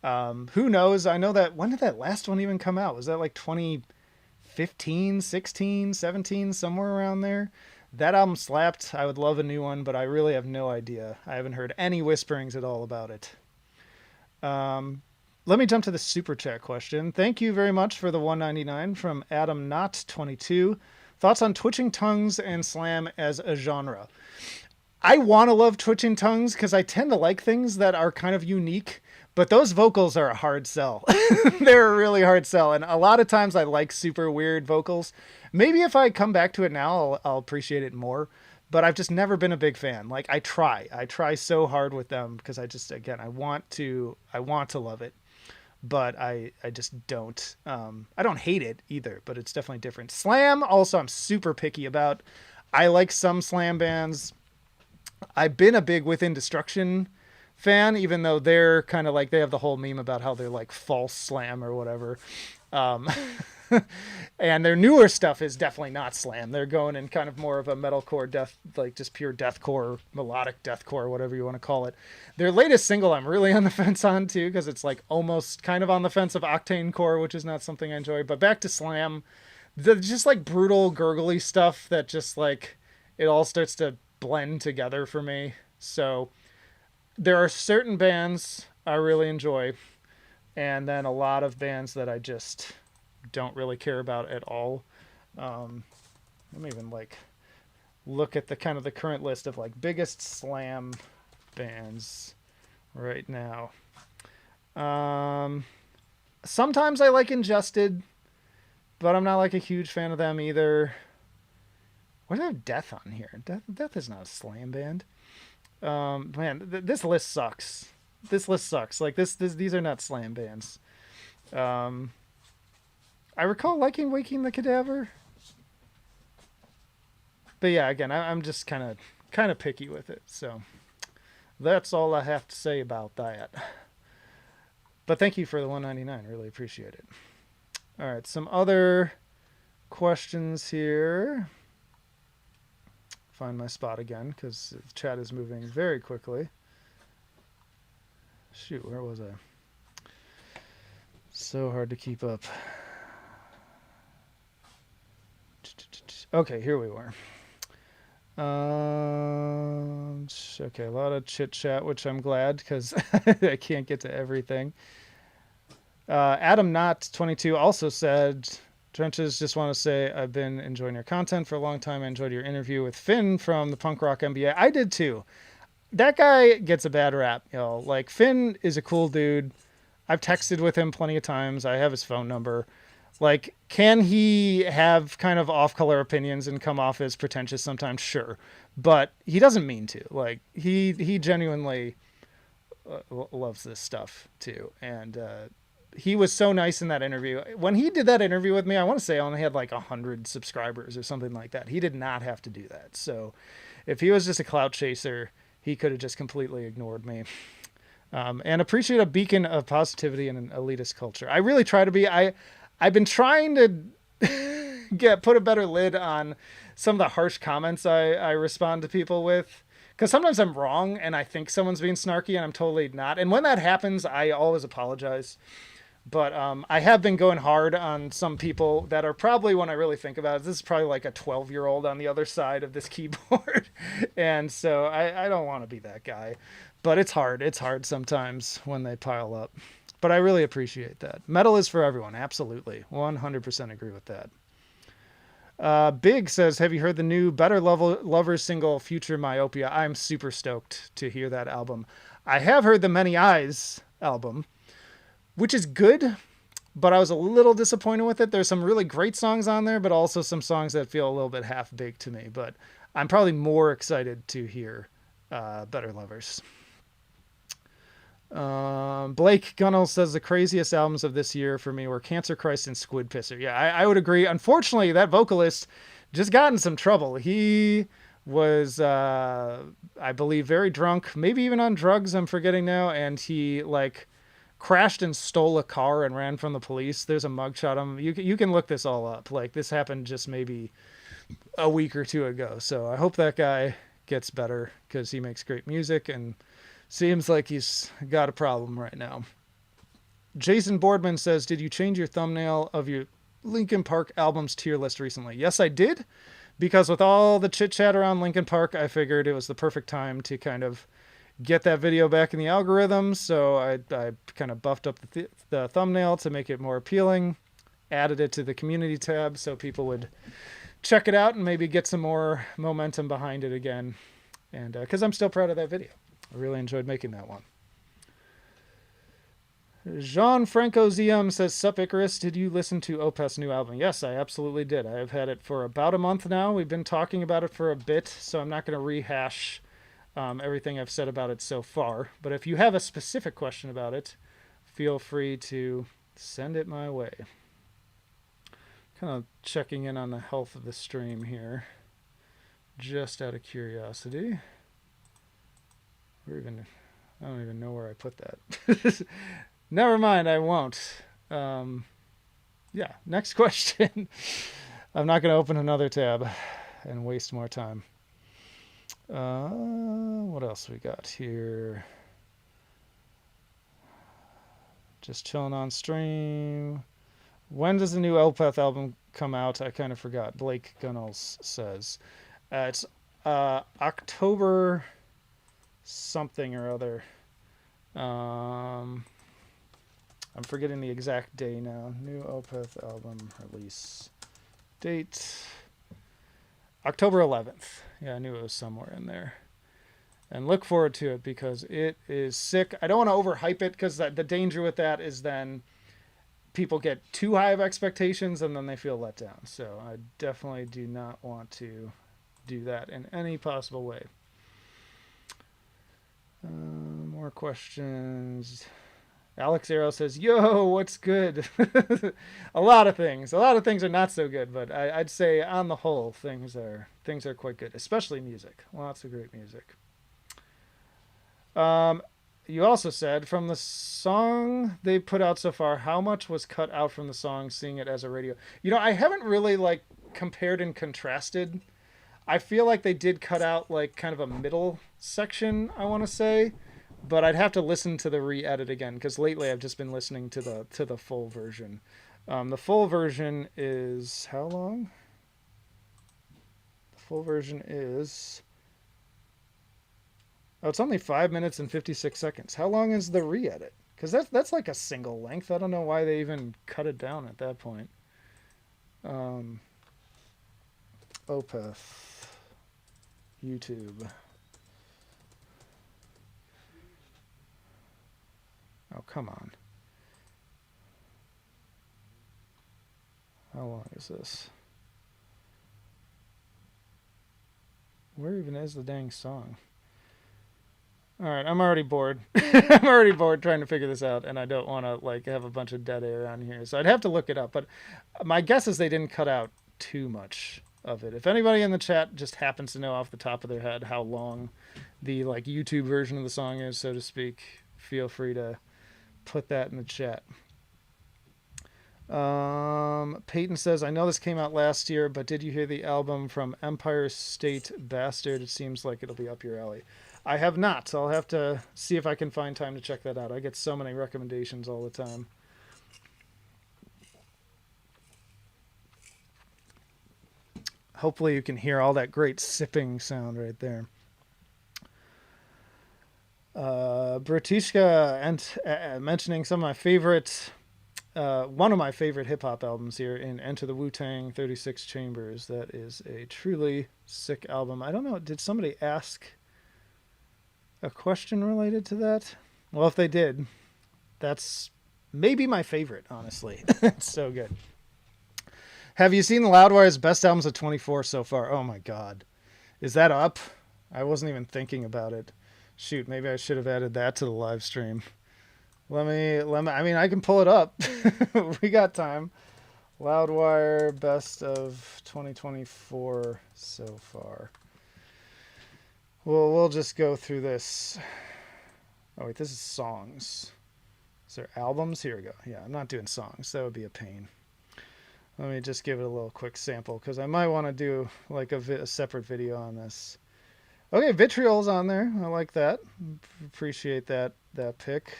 who knows? I know that when did that last one even come out? Was that like 2015, 16, 17, somewhere around there? That album slapped. I would love a new one, but I really have no idea. I haven't heard any whisperings at all about it. Let me jump to the super chat question. Thank you very much for the 199 from Adam Knott 22. Thoughts on twitching tongues and slam as a genre? I want to love twitching tongues because I tend to like things that are kind of unique, but those vocals are a hard sell. They're a really hard sell, and a lot of times I like super weird vocals. Maybe if I come back to it now, I'll appreciate it more. But I've just never been a big fan. Like I try so hard with them because I want to love it. but I just don't. I don't hate it either, but it's definitely different. Slam also I'm super picky about. I like some slam bands. I've been a big Within Destruction fan, even though they're kind of like they have the whole meme about how they're like false slam or whatever. Um, and their newer stuff is definitely not slam. They're going in kind of more of a metalcore death, like just pure deathcore, melodic deathcore, whatever you want to call it. Their latest single, I'm really on the fence on too, because it's like almost kind of on the fence of octane core, which is not something I enjoy. But back to slam, the just like brutal, gurgly stuff that just like it all starts to blend together for me. So there are certain bands I really enjoy, and then a lot of bands that I just don't really care about at all. Let me even like look at the kind of the current list of like biggest slam bands right now. Sometimes I like Ingested, but I'm not like a huge fan of them either. Why do I have Death on here? Death is not a slam band. Man, this list sucks. This list sucks. Like these are not slam bands. I recall liking Waking the Cadaver, but yeah, again, I'm just kind of picky with it. So that's all I have to say about that. But thank you for the $1.99. Really appreciate it. All right, some other questions here. Find my spot again because the chat is moving very quickly. Shoot, where was I? So hard to keep up. Okay, here we were. Okay, a lot of chit chat, which I'm glad because I can't get to everything. Adam Knott 22 also said, Trenches, just want to say I've been enjoying your content for a long time. I enjoyed your interview with Finn from the Punk Rock MBA. I did too. That guy gets a bad rap, y'all. Like, Finn is a cool dude. I've texted with him plenty of times. I have his phone number. Like, can he have kind of off-color opinions and come off as pretentious sometimes? Sure. But he doesn't mean to. Like, he genuinely loves this stuff, too. And he was so nice in that interview. When he did that interview with me, I want to say I only had like 100 subscribers or something like that. He did not have to do that. So if he was just a clout chaser, he could have just completely ignored me. And appreciate a beacon of positivity in an elitist culture. I really try to be. I've been trying to put a better lid on some of the harsh comments I respond to people with. Because sometimes I'm wrong and I think someone's being snarky and I'm totally not. And when that happens, I always apologize. But I have been going hard on some people that are probably, when I really think about it, this is probably like a 12-year-old on the other side of this keyboard. And so I don't want to be that guy. But it's hard. It's hard sometimes when they pile up. But I really appreciate that. Metal is for everyone. Absolutely. 100% agree with that. Big says, have you heard the new Better Lovers single, Future Myopia? I'm super stoked to hear that album. I have heard the Many Eyes album, which is good, but I was a little disappointed with it. There's some really great songs on there, but also some songs that feel a little bit half-baked to me. But I'm probably more excited to hear Better Lovers. Blake Gunnell says the craziest albums of this year for me were Cancer Christ and Squid Pisser. Yeah, I would agree. Unfortunately, that vocalist just got in some trouble. He was, I believe, very drunk, maybe even on drugs, I'm forgetting now, and he, like, crashed and stole a car and ran from the police. There's a mugshot of him. You can look this all up. Like, this happened just maybe a week or two ago. So I hope that guy gets better because he makes great music and seems like he's got a problem right now. Jason Boardman says, did you change your thumbnail of your Linkin Park albums tier list recently? Yes, I did. Because with all the chit chat around Linkin Park, I figured it was the perfect time to kind of get that video back in the algorithm. So I kind of buffed up the thumbnail to make it more appealing, added it to the community tab so people would check it out and maybe get some more momentum behind it again. And because I'm still proud of that video. I really enjoyed making that one. Jean-Franco ZM says, Sup Icarus, did you listen to Opeth's new album? Yes, I absolutely did. I have had it for about a month now. We've been talking about it for a bit, so I'm not going to rehash everything I've said about it so far. But if you have a specific question about it, feel free to send it my way. Kind of checking in on the health of the stream here, just out of curiosity. I don't even know where I put that. Never mind, I won't. Yeah, next question. I'm not going to open another tab and waste more time. What else we got here? Just chilling on stream. When does the new Opeth album come out? I kind of forgot. Blake Gunnels says. It's October something or other. I'm forgetting the exact day now. New Opeth album release date. October 11th. Yeah, I knew it was somewhere in there. And look forward to it because it is sick. I don't want to overhype it because the danger with that is then people get too high of expectations and then they feel let down. So I definitely do not want to do that in any possible way. More questions. Alex Arrow says, yo, what's good? A lot of things are not so good, but I'd say on the whole things are quite good, especially music. Lots of great music. You also said, from the song they put out so far, how much was cut out from the song, seeing it as a radio? I haven't really compared and contrasted. I feel like they did cut out kind of a middle section, I want to say, but I'd have to listen to the re-edit again because lately I've just been listening to the full version. The full version is how long? The full version is... Oh, it's only 5 minutes and 56 seconds. How long is the re-edit? Because that's like a single length. I don't know why they even cut it down at that point. Opeth. YouTube. Oh, come on. How long is this? Where even is the dang song? All right, I'm already bored. I'm already bored trying to figure this out, and I don't want to have a bunch of dead air on here. So I'd have to look it up, but my guess is they didn't cut out too much of it. If anybody in the chat just happens to know off the top of their head how long the YouTube version of the song is, so to speak, feel free to put that in the chat. Peyton says, I know this came out last year, but did you hear the album from Empire State Bastard? It seems like it'll be up your alley. I have not. I'll have to see if I can find time to check that out. I get so many recommendations all the time. Hopefully you can hear all that great sipping sound right there. Bratishka and mentioning some of my favorite, one of my favorite hip hop albums here in Enter the Wu-Tang 36 Chambers. That is a truly sick album. I don't know. Did somebody ask a question related to that? Well, if they did, that's maybe my favorite, honestly. It's so good. Have you seen the Loudwire's best albums of 24 so far? Oh my God. Is that up? I wasn't even thinking about it. Shoot, maybe I should have added that to the live stream. Let me, I mean, I can pull it up. We got time. Loudwire best of 2024 so far. Well, we'll just go through this. Oh, wait, this is songs. Is there albums? Here we go. Yeah, I'm not doing songs. That would be a pain. Let me just give it a little quick sample because I might want to do a separate video on this. Okay, Vitriol's on there. I like that. Appreciate that pick.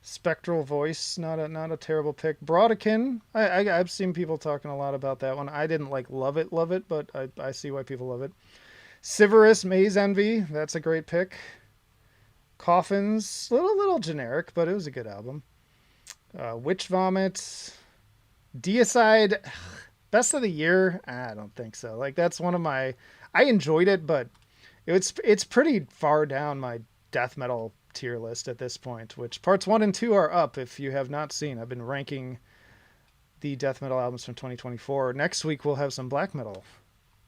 Spectral Voice, not a terrible pick. Brodekin, I've seen people talking a lot about that one. I didn't love it, but I see why people love it. Siverus, Maze Envy, that's a great pick. Coffins, little generic, but it was a good album. Witch Vomit, Deicide, best of the year. I don't think so. That's one of my. I enjoyed it, but it's pretty far down my death metal tier list at this point. Which parts 1 and 2 are up if you have not seen. I've been ranking the death metal albums from 2024. Next week we'll have some black metal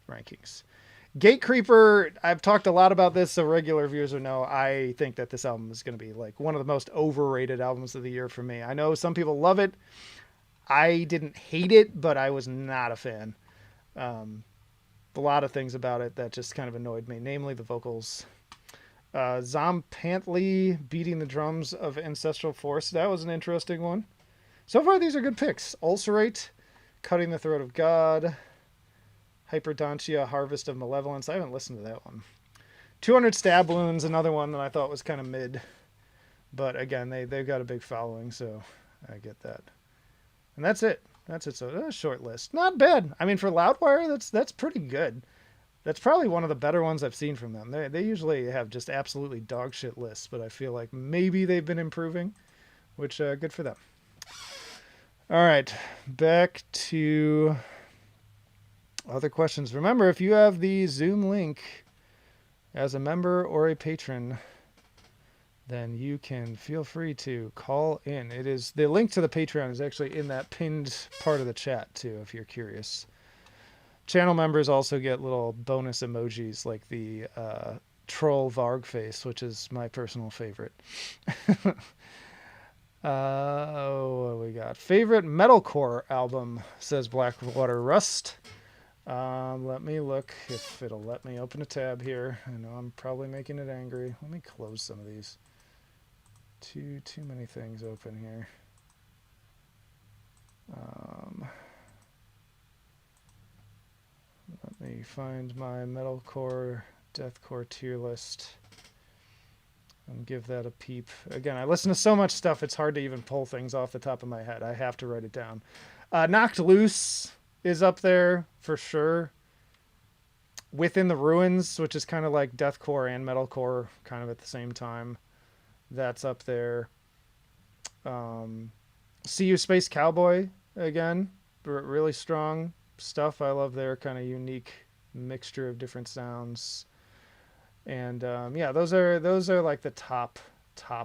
rankings. Gate Creeper, I've talked a lot about this, so regular viewers will know I think that this album is going to be like one of the most overrated albums of the year for me. I know some people love it. I didn't hate it, but I was not a fan. A lot of things about it that just kind of annoyed me, namely the vocals. Zompantly beating the drums of Ancestral Force. That was an interesting one. So far, these are good picks. Ulcerate, Cutting the Throat of God, Hyperdontia, Harvest of Malevolence. I haven't listened to that one. 200 Stab Wounds, another one that I thought was kind of mid. But again, they've got a big following, so I get that. And that's it. That's it. So a short list. Not bad. I mean, for Loudwire, that's pretty good. That's probably one of the better ones I've seen from them. They usually have just absolutely dog shit lists, but I feel like maybe they've been improving, which good for them. All right, back to other questions. Remember, if you have the Zoom link as a member or a patron, then you can feel free to call in. It is the link to the Patreon is actually in that pinned part of the chat too, if you're curious. Channel members also get little bonus emojis like the troll Varg face, which is my personal favorite. What we got? Favorite metalcore album, says Blackwater Rust. Let me look if it'll let me open a tab here. I know I'm probably making it angry. Let me close some of these. Too many things open here. Let me find my metalcore, deathcore tier list and give that a peep. Again, I listen to so much stuff, it's hard to even pull things off the top of my head. I have to write it down. Knocked Loose is up there for sure. Within the Ruins, which is kind of like deathcore and metalcore kind of at the same time. That's up there. See You Space Cowboy, again, really strong stuff. I love their kind of unique mixture of different sounds. And yeah, those are like the top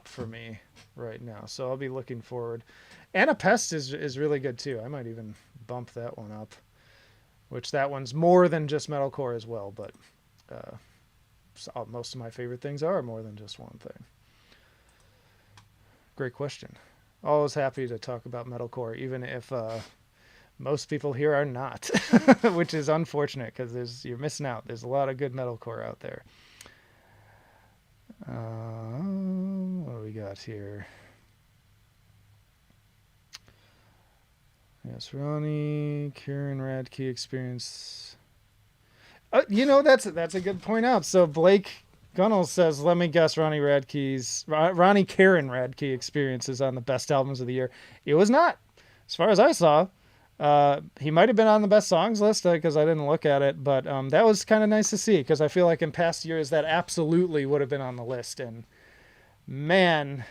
for me right now. So I'll be looking forward. Anapest is really good too. I might even bump that one up, which that one's more than just metalcore as well. But most of my favorite things are more than just one thing. Great question. Always happy to talk about metalcore, even if most people here are not, which is unfortunate because you're missing out. There's a lot of good metalcore out there. What do we got here? Yes, Ronnie, Kieran Radke experience. That's a good point out. So Blake Gunnell says, let me guess Ronnie Karen Radke experiences on the best albums of the year. It was not, as far as I saw. He might have been on the best songs list because I didn't look at it, but that was kind of nice to see because I feel like in past years that absolutely would have been on the list. And man,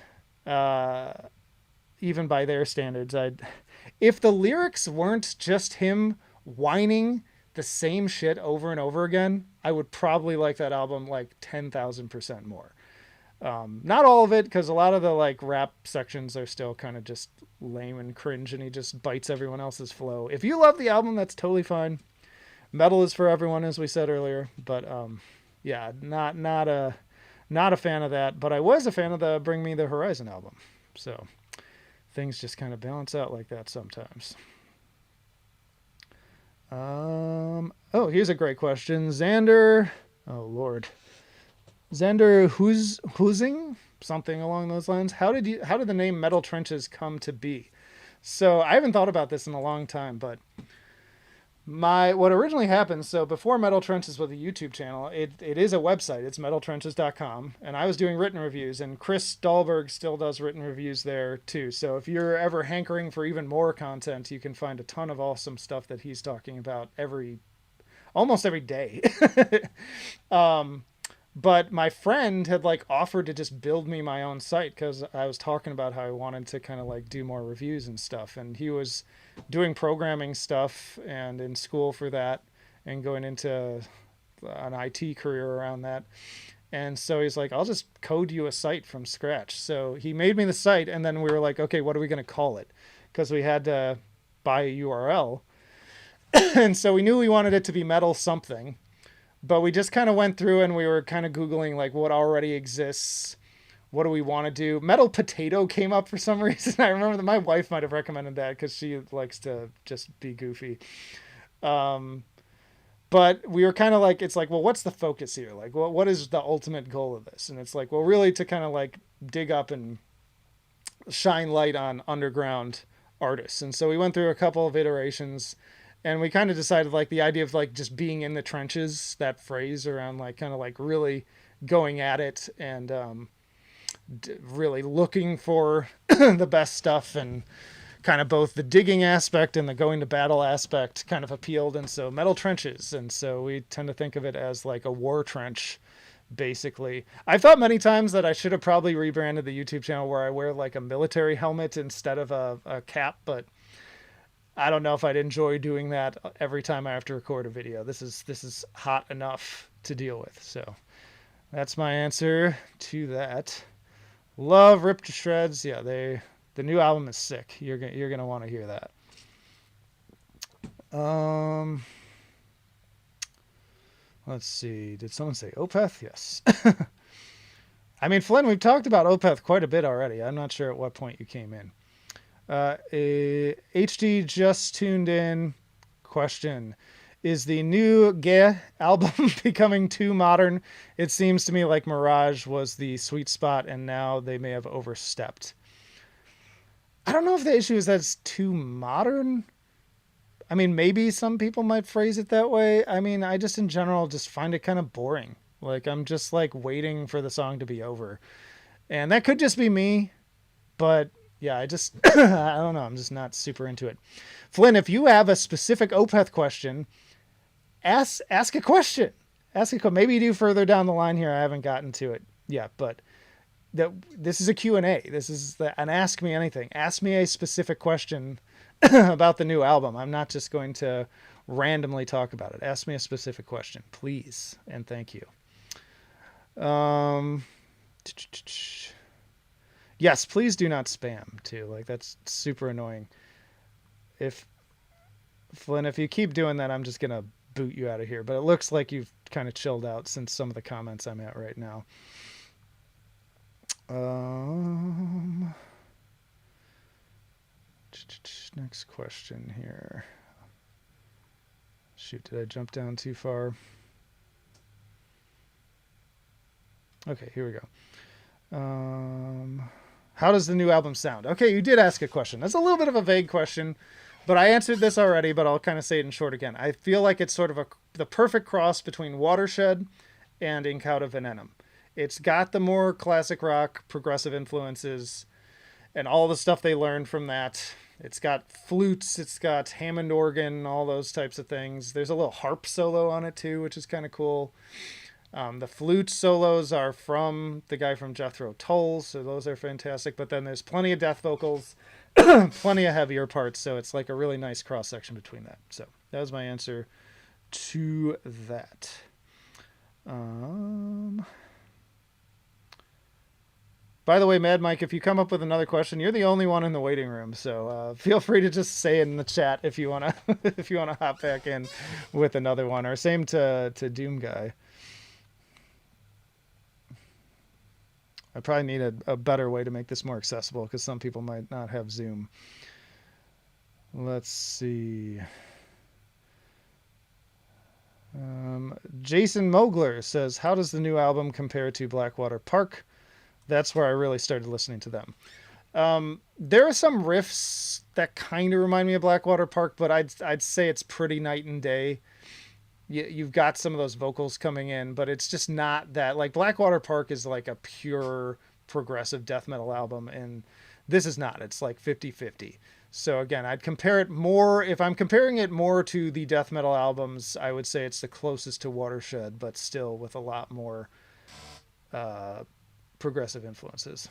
even by their standards, if the lyrics weren't just him whining the same shit over and over again, I would probably like that album like 10,000% more. Not all of it, because a lot of the like rap sections are still kind of just lame and cringe, and he just bites everyone else's flow. If you love the album, that's totally fine. Metal is for everyone, as we said earlier. But yeah, not a fan of that. But I was a fan of the Bring Me the Horizon album. So things just kind of balance out like that sometimes. Oh, here's a great question. Xander. Oh Lord. Xander Hoosing, something along those lines. How did the name Metal Trenches come to be? So I haven't thought about this in a long time, but what originally happened, so before Metal Trenches was a YouTube channel, it is a website. It's metaltrenches.com, and I was doing written reviews, and Chris Dahlberg still does written reviews there too. So if you're ever hankering for even more content, you can find a ton of awesome stuff that he's talking about almost every day. But my friend had like offered to just build me my own site because I was talking about how I wanted to kind of like do more reviews and stuff. And he was doing programming stuff and in school for that and going into an IT career around that. And so he's like, I'll just code you a site from scratch. So he made me the site, and then we were like, okay, what are we going to call it? Because we had to buy a URL. And so we knew we wanted it to be metal something. But we just kind of went through and we were kind of Googling like what already exists. What do we want to do? Metal Potato came up for some reason. I remember that my wife might have recommended that because she likes to just be goofy. Um, but we were kind of like, it's like, well, what's the focus here? Like, what is the ultimate goal of this? And it's like, well, really to kind of like dig up and shine light on underground artists. And so we went through a couple of iterations and we kind of decided like the idea of like just being in the trenches, that phrase around like kind of like really going at it and really looking for the best stuff, and kind of both the digging aspect and the going to battle aspect kind of appealed. And so metal trenches, and so we tend to think of it as like a war trench basically. I've thought many times that I should have probably rebranded the YouTube channel where I wear like a military helmet instead of a cap, but I don't know if I'd enjoy doing that every time I have to record a video. This is hot enough to deal with. So that's my answer to that. Love Ripped to Shreds. Yeah, the new album is sick. You're gonna want to hear that. Let's see. Did someone say Opeth? Yes. I mean, Flynn, we've talked about Opeth quite a bit already. I'm not sure at what point you came in. HD just tuned in. Question: is the new Gaerea album becoming too modern? It seems to me like Mirage was the sweet spot, and now they may have overstepped. I don't know if the issue is that it's too modern. I mean, maybe some people might phrase it that way. I mean, I just in general just find it kind of boring. Like, I'm just like waiting for the song to be over. And that could just be me, but yeah, I just, I don't know. I'm just not super into it. Flynn, if you have a specific Opeth question, ask a question. Maybe you do further down the line here. I haven't gotten to it yet, but this is a Q&A. This is an ask me anything. Ask me a specific question about the new album. I'm not just going to randomly talk about it. Ask me a specific question, please, and thank you. Yes, please do not spam too. Like, that's super annoying. If Flynn, if you keep doing that, I'm just gonna boot you out of here. But it looks like you've kind of chilled out since some of the comments I'm at right now. Next question here. Shoot, did I jump down too far? Okay, here we go. How does the new album sound? Okay, you did ask a question. That's a little bit of a vague question, but I answered this already, but I'll kind of say it in short again. I feel like it's sort of the perfect cross between Watershed and Incauda Venenum. It's got the more classic rock, progressive influences, and all the stuff they learned from that. It's got flutes, it's got Hammond organ, all those types of things. There's a little harp solo on it too, which is kind of cool. The flute solos are from the guy from Jethro Tull, so those are fantastic. But then there's plenty of death vocals, plenty of heavier parts, so it's like a really nice cross section between that. So that was my answer to that. By the way, Mad Mike, if you come up with another question, you're the only one in the waiting room. So feel free to just say it in the chat if you wanna if you wanna hop back in with another one. Or same to Doom Guy. I probably need a better way to make this more accessible because some people might not have Zoom. Let's see. Jason Mogler says, how does the new album compare to Blackwater Park? That's where I really started listening to them. There are some riffs that kind of remind me of Blackwater Park, but I'd say it's pretty night and day. You've got some of those vocals coming in, but it's just not that. Like, Blackwater Park is like a pure progressive death metal album, and this is not. It's like 50-50. So again, I'd compare it more, if I'm comparing it more to the death metal albums, I would say it's the closest to Watershed, but still with a lot more progressive influences.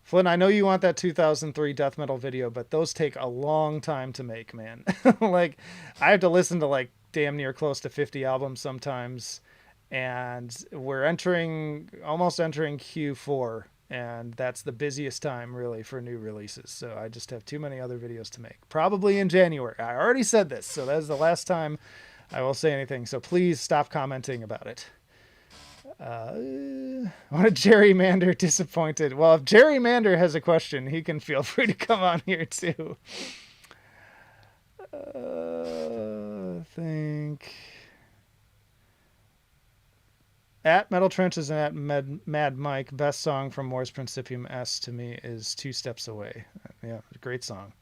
Flynn, I know you want that 2003 death metal video, but those take a long time to make, man. Like, I have to listen to like damn near close to 50 albums sometimes, and we're almost entering Q4, and that's the busiest time really for new releases. So I just have too many other videos to make. Probably in January. I already said this, so that's the last time I will say anything. So please stop commenting about it. What a gerrymander disappointed. Well, if gerrymander has a question, he can feel free to come on here too. I think at Metal Trenches and at Mad Mike, best song from Mors Principium S to me is Two Steps Away. Yeah, great song.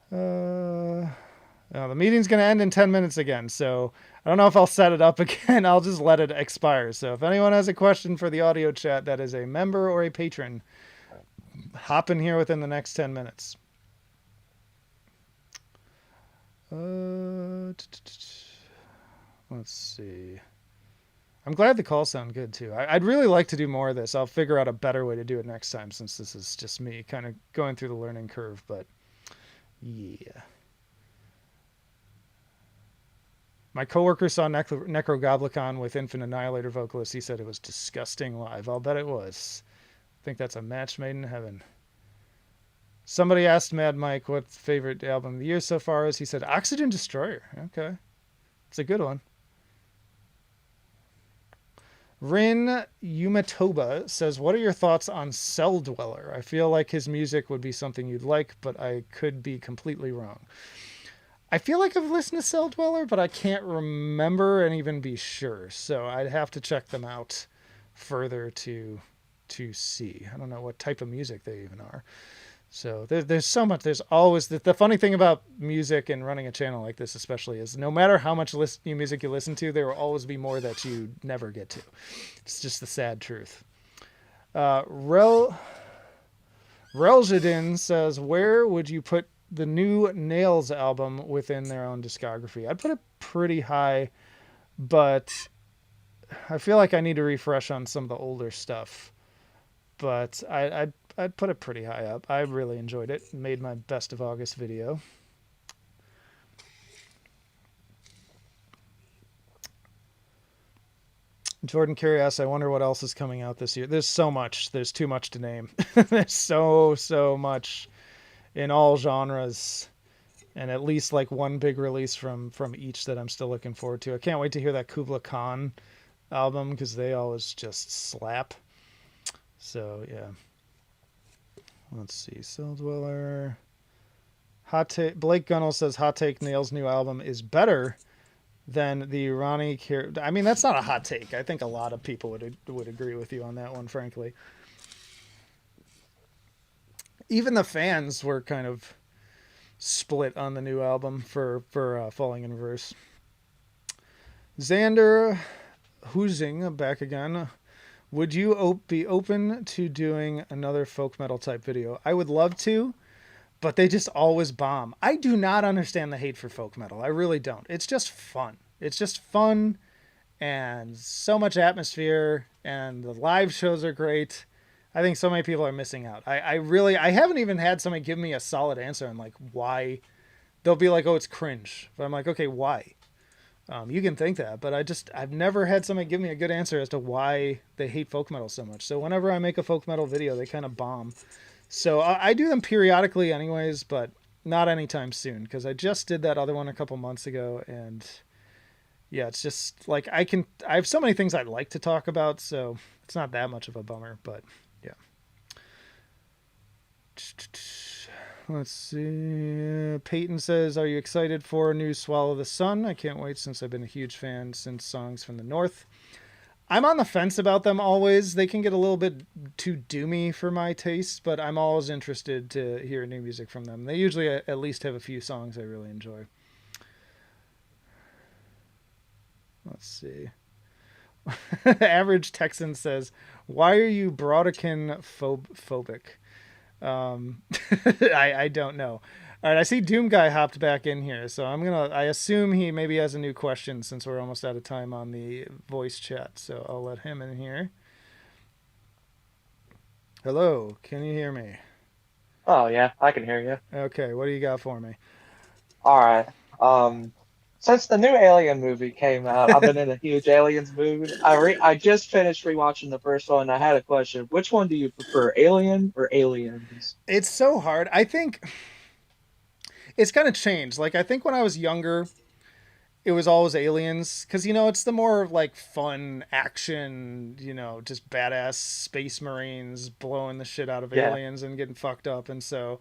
The meeting's going to end in 10 minutes again, so I don't know if I'll set it up again. I'll just let it expire. So if anyone has a question for the audio chat that is a member or a patron, hop in here within the next 10 minutes. Let's see. I'm glad the calls sound good too. I'd really like to do more of this. I'll figure out a better way to do it next time, since this is just me kind of going through the learning curve, but yeah. My coworker saw Necrogoblicon with Infant Annihilator vocalist. He said it was disgusting live. I'll bet it was. I think that's a match made in heaven. Somebody asked Mad Mike what favorite album of the year so far is. He said Oxygen Destroyer. Okay. It's a good one. Rin Yumatoba says, what are your thoughts on Cell Dweller? I feel like his music would be something you'd like, but I could be completely wrong. I feel like I've listened to Cell Dweller, but I can't remember and even be sure. So I'd have to check them out further to see. I don't know what type of music they even are. So there's so much. There's always the funny thing about music and running a channel like this, especially, is no matter how much new music you listen to, there will always be more that you never get to. It's just the sad truth. Reljadin says, where would you put the new Nails album within their own discography? I'd put it pretty high, but I feel like I need to refresh on some of the older stuff. But I'd put it pretty high up. I really enjoyed it. Made my best of August video. Jordan Curious, I wonder what else is coming out this year. There's so much. There's too much to name. There's so much in all genres, and at least like one big release from each that I'm still looking forward to. I can't wait to hear that Kubla Khan album, because they always just slap. So yeah. Let's see. Cell Dweller. Hot take. Blake Gunnell says hot take, Nails' new album is better than the Ronnie I mean, that's not a hot take. I think a lot of people would agree with you on that one, frankly. Even the fans were kind of split on the new album for Falling in Reverse. Xander Hoosing back again. Would you be open to doing another folk metal type video? I would love to, but they just always bomb. I do not understand the hate for folk metal. I really don't. It's just fun. It's just fun and so much atmosphere, and the live shows are great. I think so many people are missing out. I haven't even had somebody give me a solid answer on like why. They'll be like, oh, it's cringe. But I'm like, okay, why? You can think that, but I've never had somebody give me a good answer as to why they hate folk metal so much. So whenever I make a folk metal video, they kind of bomb. So I do them periodically anyways, but not anytime soon, because I just did that other one a couple months ago, and yeah, it's just like I have so many things I'd like to talk about, so it's not that much of a bummer, but yeah. Let's see. Peyton says, are you excited for a new Swallow the Sun? I can't wait, since I've been a huge fan since Songs from the North. I'm on the fence about them always. They can get a little bit too doomy for my taste, but I'm always interested to hear new music from them. They usually at least have a few songs I really enjoy. Let's see. Average Texan says, why are you Brodekin phobic? I don't know. All right, I see Doom Guy hopped back in here, so I assume he maybe has a new question, since we're almost out of time on the voice chat, so I'll let him in here. Hello, can you hear me? Oh yeah, I can hear you. Okay, what do you got for me? All right. Since the new Alien movie came out, I've been in a huge Aliens mood. I just finished rewatching the first one. I had a question. Which one do you prefer, Alien or Aliens? It's so hard. I think it's kind of changed. Like I think when I was younger, it was always aliens because it's the more like fun action, just badass space marines blowing the shit out of Yeah. aliens and getting fucked up. And so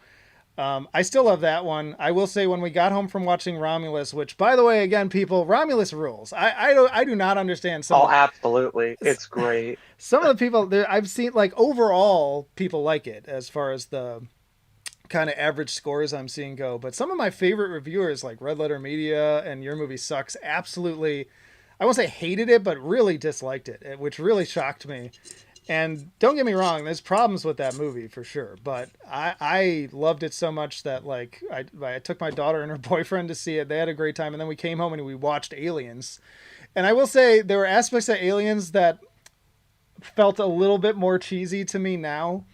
I still love that one. I will say when we got home from watching Romulus, which by the way, again, people, Romulus rules. I do not understand Oh, absolutely. It's great. some of the people there. I've seen like overall people like it as far as the kind of average scores I'm seeing go. But some of my favorite reviewers, like Red Letter Media and Your Movie Sucks, absolutely, I won't say hated it, but really disliked it, which really shocked me. And don't get me wrong, there's problems with that movie for sure. But I loved it so much that like I took my daughter and her boyfriend to see it. They had a great time, and then we came home and we watched Aliens. And I will say there were aspects of Aliens that felt a little bit more cheesy to me now,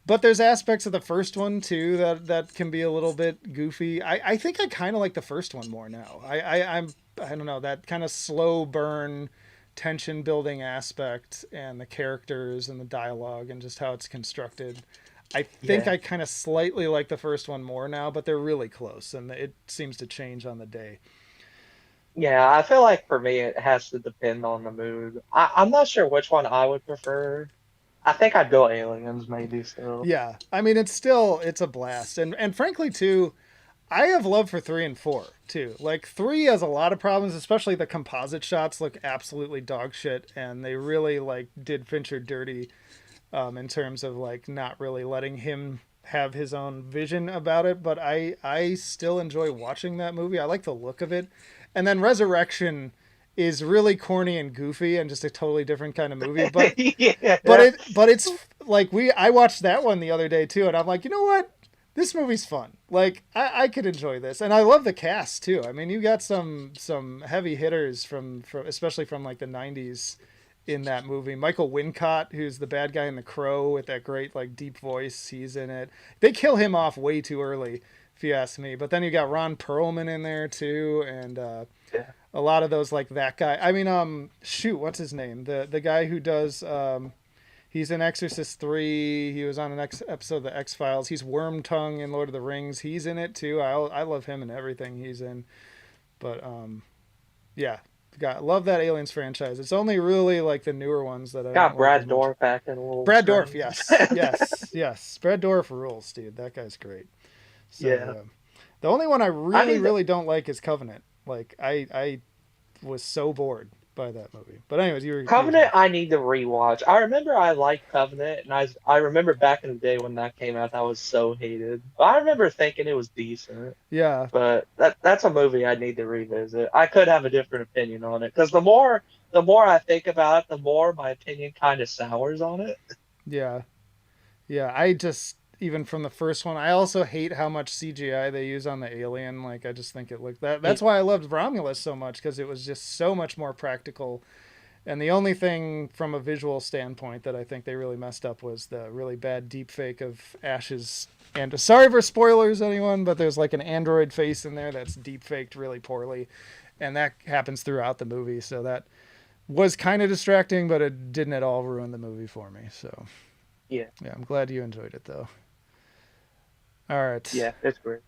but there's aspects of the first one too that can be a little bit goofy. I think I kind of like the first one more now. I don't know, that kind of slow burn tension building aspect and the characters and the dialogue and just how it's constructed. I think Yeah. I kind of slightly like the first one more now, but they're really close and it seems to change on the day. Yeah, I feel like for me it has to depend on the mood. I'm not sure which one I would prefer. I think I'd go Aliens maybe still. Yeah, I mean it's a blast, and frankly too, I have love for 3 and 4 too. Like 3 has a lot of problems, especially the composite shots look absolutely dog shit, and they really like did Fincher dirty in terms of like not really letting him have his own vision about it. But I still enjoy watching that movie. I like the look of it, and then Resurrection is really corny and goofy and just a totally different kind of movie. But Yeah. it's like I watched that one the other day too, and I'm like, you know what? This movie's fun. Like I could enjoy this, and I love the cast too. I mean, you got some heavy hitters from especially from like the '90s in that movie. Michael Wincott, who's the bad guy in The Crow with that great like deep voice, he's in it. They kill him off way too early, if you ask me. But then you got Ron Perlman in there too, and Yeah. a lot of those like that guy. I mean, shoot, what's his name? The guy who does he's in Exorcist 3. He was on an episode of the X Files. He's Wormtongue in Lord of the Rings. He's in it too. I love him in everything he's in. But yeah, love that Aliens franchise. It's only really like the newer ones that I don't Got like as Brad much. Dourif acting a little Brad Dorff, strange. yes, yes, yes. Brad Dorff rules, dude. That guy's great. So Yeah. yeah, the only one I I really need really don't like is Covenant. Like I was so bored by that movie. But anyways, you were Covenant saying. I need to rewatch. I remember I liked Covenant and I remember back in the day when that came out that was so hated. But I remember thinking it was decent. Yeah, But that's a movie I need to revisit. I could have a different opinion on it because the more I think about it, the more my opinion kind of sours on it. yeah. Yeah, I just even from the first one, I also hate how much CGI they use on the alien. Like I just think it looked that Y- that's why I loved Romulus so much because it was just so much more practical. And the only thing from a visual standpoint that I think they really messed up was the really bad deep fake of Ash's and sorry for spoilers anyone, but there's like an android face in there that's deep faked really poorly. And that happens throughout the movie, so that was kind of distracting, but it didn't at all ruin the movie for me. So Yeah, yeah, I'm glad you enjoyed it though. All right. yeah, it's great.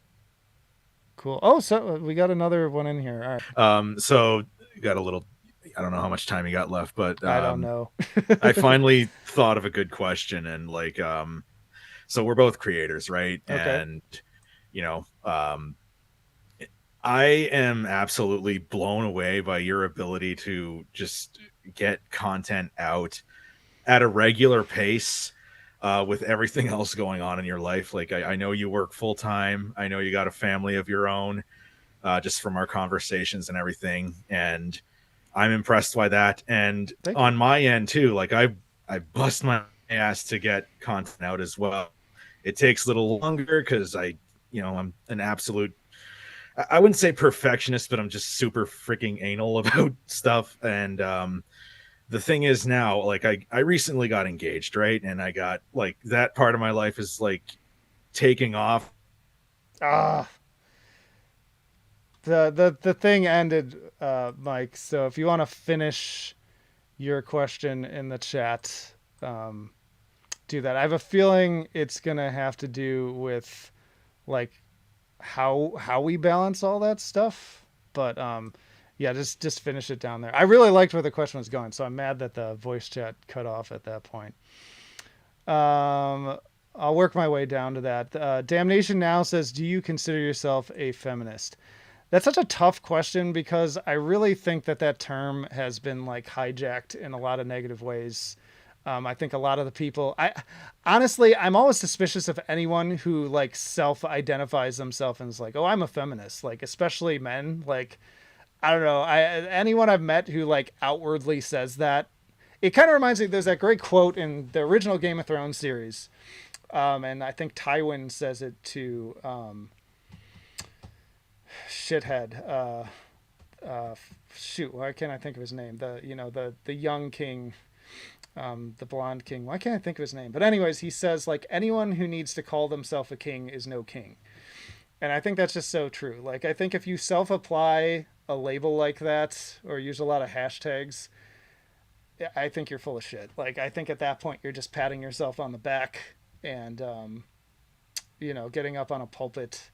Cool. Oh, so we got another one in here. All right. So you got a little. I don't know how much time you got left, but I don't know. I finally thought of a good question, and like, so we're both creators, right? Okay. And you know, I am absolutely blown away by your ability to just get content out at a regular pace with everything else going on in your life. Like, I know you work full time. I know you got a family of your own, just from our conversations and everything. And I'm impressed by that. And Thank you. on my end too, like I bust my ass to get content out as well. It takes a little longer because I'm an absolute, I wouldn't say perfectionist, but I'm just super freaking anal about stuff. And the thing is now, like I recently got engaged, right? And I got like that part of my life is like taking off. Ah, the thing ended, Mike. So if you want to finish your question in the chat, um, do that. I have a feeling it's gonna have to do with like how we balance all that stuff. But yeah, just finish it down there. I really liked where the question was going, so I'm mad that the voice chat cut off at that point. Um, I'll work my way down to that. Damnation Now says, "Do you consider yourself a feminist?" That's such a tough question because I really think that that term has been like hijacked in a lot of negative ways. I think a lot of the people, I honestly, I'm always suspicious of anyone who like self-identifies themselves and is like, "Oh, I'm a feminist." Like, especially men. Like, I don't know. Anyone I've met who like outwardly says that, it kind of reminds me. There's that great quote in the original Game of Thrones series, and I think Tywin says it to shithead. Shoot, why can't I think of his name? The young king, the blonde king. Why can't I think of his name? But anyways, he says like anyone who needs to call themselves a king is no king, and I think that's just so true. Like I think if you self-apply a label like that or use a lot of hashtags, I think you're full of shit. Like I think at that point you're just patting yourself on the back and getting up on a pulpit.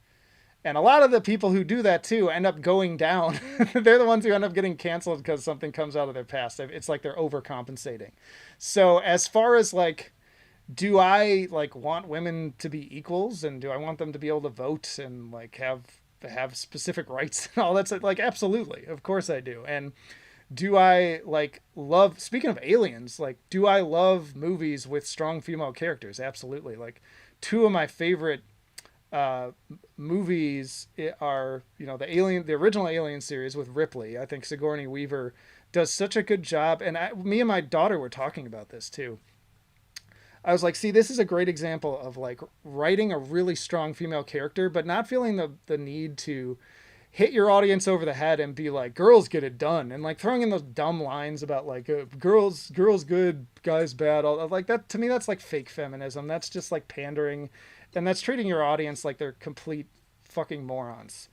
And a lot of the people who do that too end up going down. They're the ones who end up getting canceled because something comes out of their past. It's like they're overcompensating. So as far as like, do I like want women to be equals and do I want them to be able to vote and like have specific rights and all that? Like absolutely, of course I do. And do I like love? Speaking of aliens, like do I love movies with strong female characters? Absolutely. Like two of my favorite uh, movies are the original Alien series with Ripley. I think Sigourney Weaver does such a good job, and me and my daughter were talking about this too. I was like, see, this is a great example of like writing a really strong female character, but not feeling the need to hit your audience over the head and be like, girls get it done, and like throwing in those dumb lines about like girls good, guys bad. All like that to me, that's like fake feminism. That's just like pandering, and that's treating your audience like they're complete fucking morons.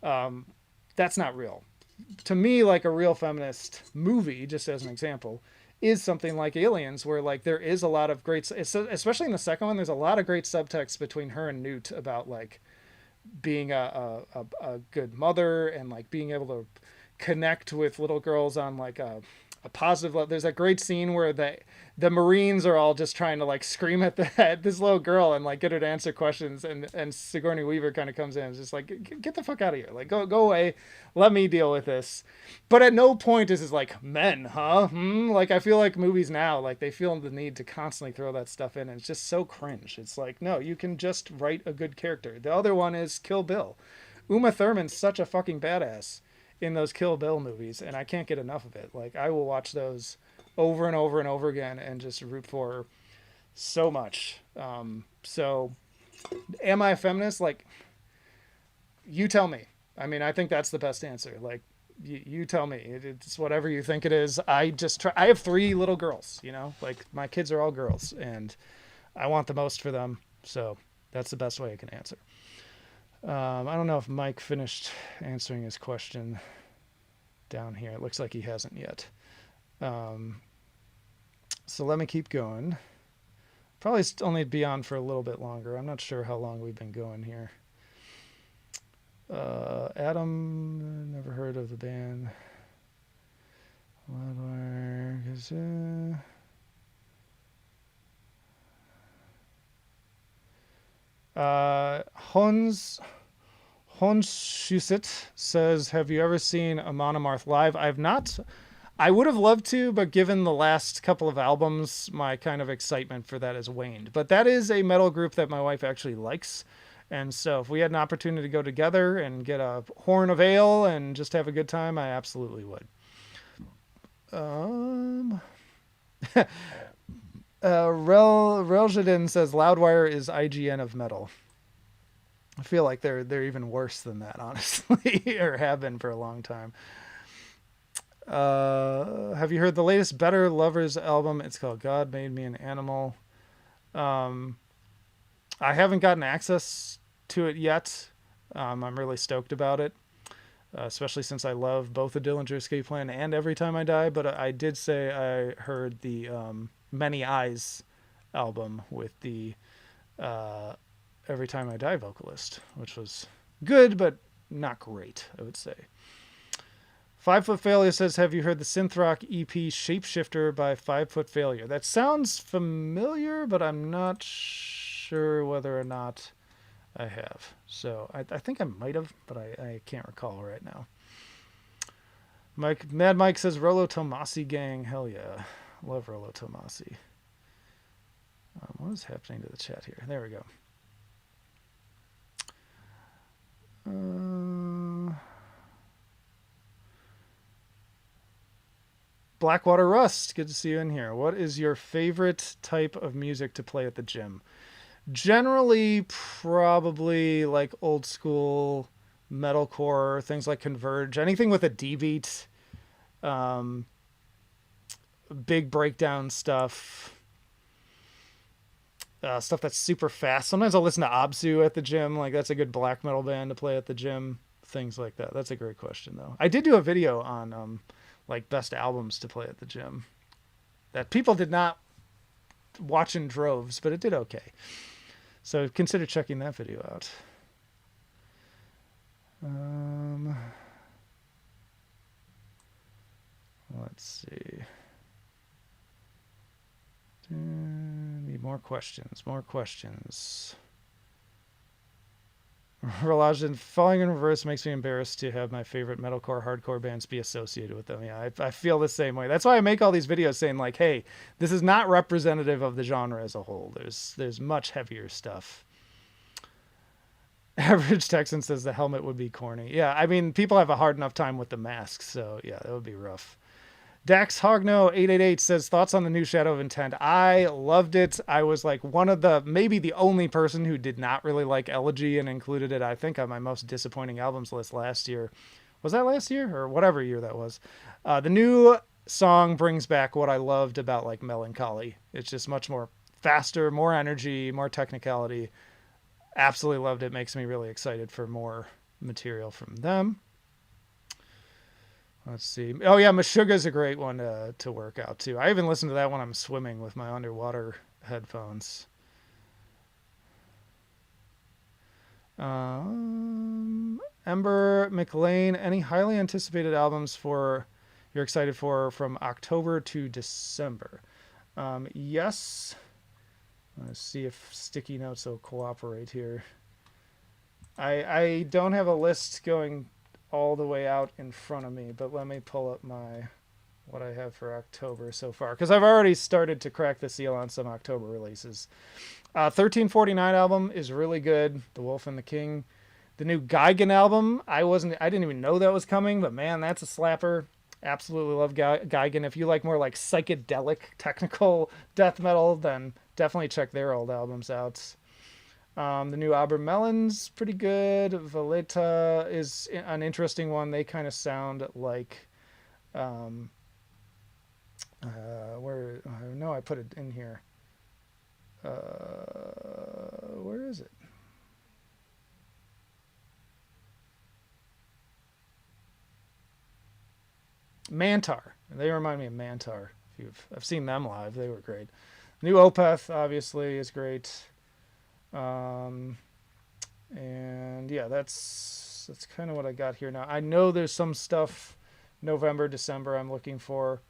That's not real. To me, like a real feminist movie, just as an example, is something like Aliens, where like there is a lot of great, especially in the second one, there's a lot of great subtext between her and Newt about like being a good mother and like being able to connect with little girls on like a positive level. There's a great scene where the Marines are all just trying to like scream at this little girl and like get her to answer questions, and Sigourney Weaver kind of comes in and is just like, get the fuck out of here, like go away, let me deal with this. But at no point is this like, men, huh? Like I feel like movies now, like they feel the need to constantly throw that stuff in, and it's just so cringe. It's like, no, you can just write a good character. The other one is Kill Bill. Uma Thurman's such a fucking badass in those Kill Bill movies, and I can't get enough of it. Like I will watch those over and over and over again and just root for her so much. So am I a feminist? Like, you tell me. I mean, I think that's the best answer. Like, you tell me. It's whatever you think it is. I just try. I have 3 little girls. Like my kids are all girls, and I want the most for them. So that's the best way I can answer. I don't know if Mike finished answering his question down here. It looks like he hasn't yet. So let me keep going. Probably only be on for a little bit longer. I'm not sure how long we've been going here. Adam, never heard of the band. Honshusit says, have you ever seen Amon Amarth live? I've not. I would have loved to, but given the last couple of albums, my kind of excitement for that has waned. But that is a metal group that my wife actually likes. And so if we had an opportunity to go together and get a horn of ale and just have a good time, I absolutely would. Reljadin says Loudwire is IGN of metal. I feel like they're even worse than that, honestly, or have been for a long time. Have you heard the latest Better Lovers album? It's called God Made Me an Animal. I haven't gotten access to it yet. I'm really stoked about it, especially since I love both the Dillinger Escape Plan and Every Time I Die. But I did say I heard the Many Eyes album with the Every Time I Die vocalist, which was good, but not great, I would say. 5 Foot Failure says, have you heard the synth rock EP Shapeshifter by 5 Foot Failure? That sounds familiar, but I'm not sure whether or not I have. So I think I might have, but I can't recall right now. Mad Mike says, Rolo Tomasi gang. Hell yeah. Love Rolo Tomasi. What is happening to the chat here? There we go. Blackwater Rust, good to see you in here. What is your favorite type of music to play at the gym? Generally, probably like old school metalcore, things like Converge, anything with a D beat, big breakdown stuff. Stuff that's super fast. Sometimes I'll listen to Absu at the gym. Like, that's a good black metal band to play at the gym. Things like that. That's a great question, though. I did do a video on like best albums to play at the gym that people did not watch in droves, but it did okay. So consider checking that video out. Let's see. Need more questions. Relajan, falling in reverse makes me embarrassed to have my favorite metalcore, hardcore bands be associated with them. Yeah, I feel the same way. That's why I make all these videos saying like, hey, this is not representative of the genre as a whole. There's much heavier stuff. Average Texan says the helmet would be corny. Yeah, I mean, people have a hard enough time with the masks, so yeah, that would be rough. Dax Hogno 888 says, thoughts on the new Shadow of Intent? I loved it. I was like maybe the only person who did not really like Elegy and included it, I think, on my most disappointing albums list last year. Was that last year? Or whatever year that was. The new song brings back what I loved about like Melancholy. It's just much more faster, more energy, more technicality. Absolutely loved it. Makes me really excited for more material from them. Let's see. Oh, yeah, Meshuggah's a great one to work out, too. I even listen to that when I'm swimming with my underwater headphones. Ember McLean, any highly anticipated albums you're excited for from October to December? Yes. Let's see if sticky notes will cooperate here. I don't have a list going all the way out in front of me, but let me pull up what I have for October so far, because I've already started to crack the seal on some October releases. 1349 album is really good. The Wolf and the King. The new Geigen album, I didn't even know that was coming, but man, that's a slapper. Absolutely love Geigen. If you like more like psychedelic technical death metal, then definitely check their old albums out. The new Abermelon's pretty good. Valeta is an interesting one. They kind of sound like, I know I put it in here. Where is it? Mantar. They remind me of Mantar. I've seen them live. They were great. New Opeth obviously is great. And yeah, that's kind of what I got here now. I know there's some stuff November, December I'm looking for,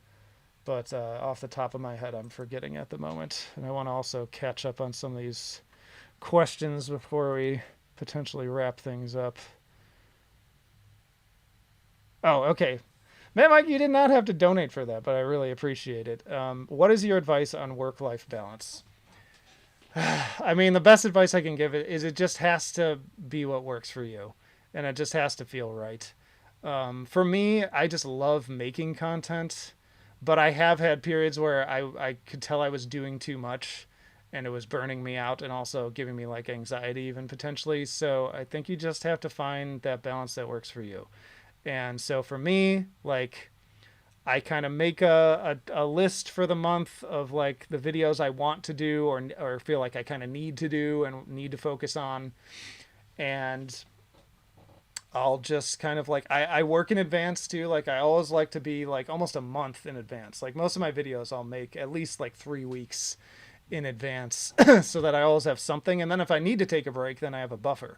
but off the top of my head, I'm forgetting at the moment. And I want to also catch up on some of these questions before we potentially wrap things up. Oh, okay. Man, Mike, you did not have to donate for that, but I really appreciate it. What is your advice on work-life balance? I mean, the best advice I can give is it just has to be what works for you, and it just has to feel right. For me, I just love making content, but I have had periods where I could tell I was doing too much, and it was burning me out and also giving me like anxiety even potentially. So I think you just have to find that balance that works for you. And so for me, like, I kind of make a list for the month of like the videos I want to do or feel like I kind of need to do and need to focus on. And I'll just kind of like, I work in advance too. Like I always like to be like almost a month in advance. Like most of my videos I'll make at least like 3 weeks in advance so that I always have something. And then if I need to take a break, then I have a buffer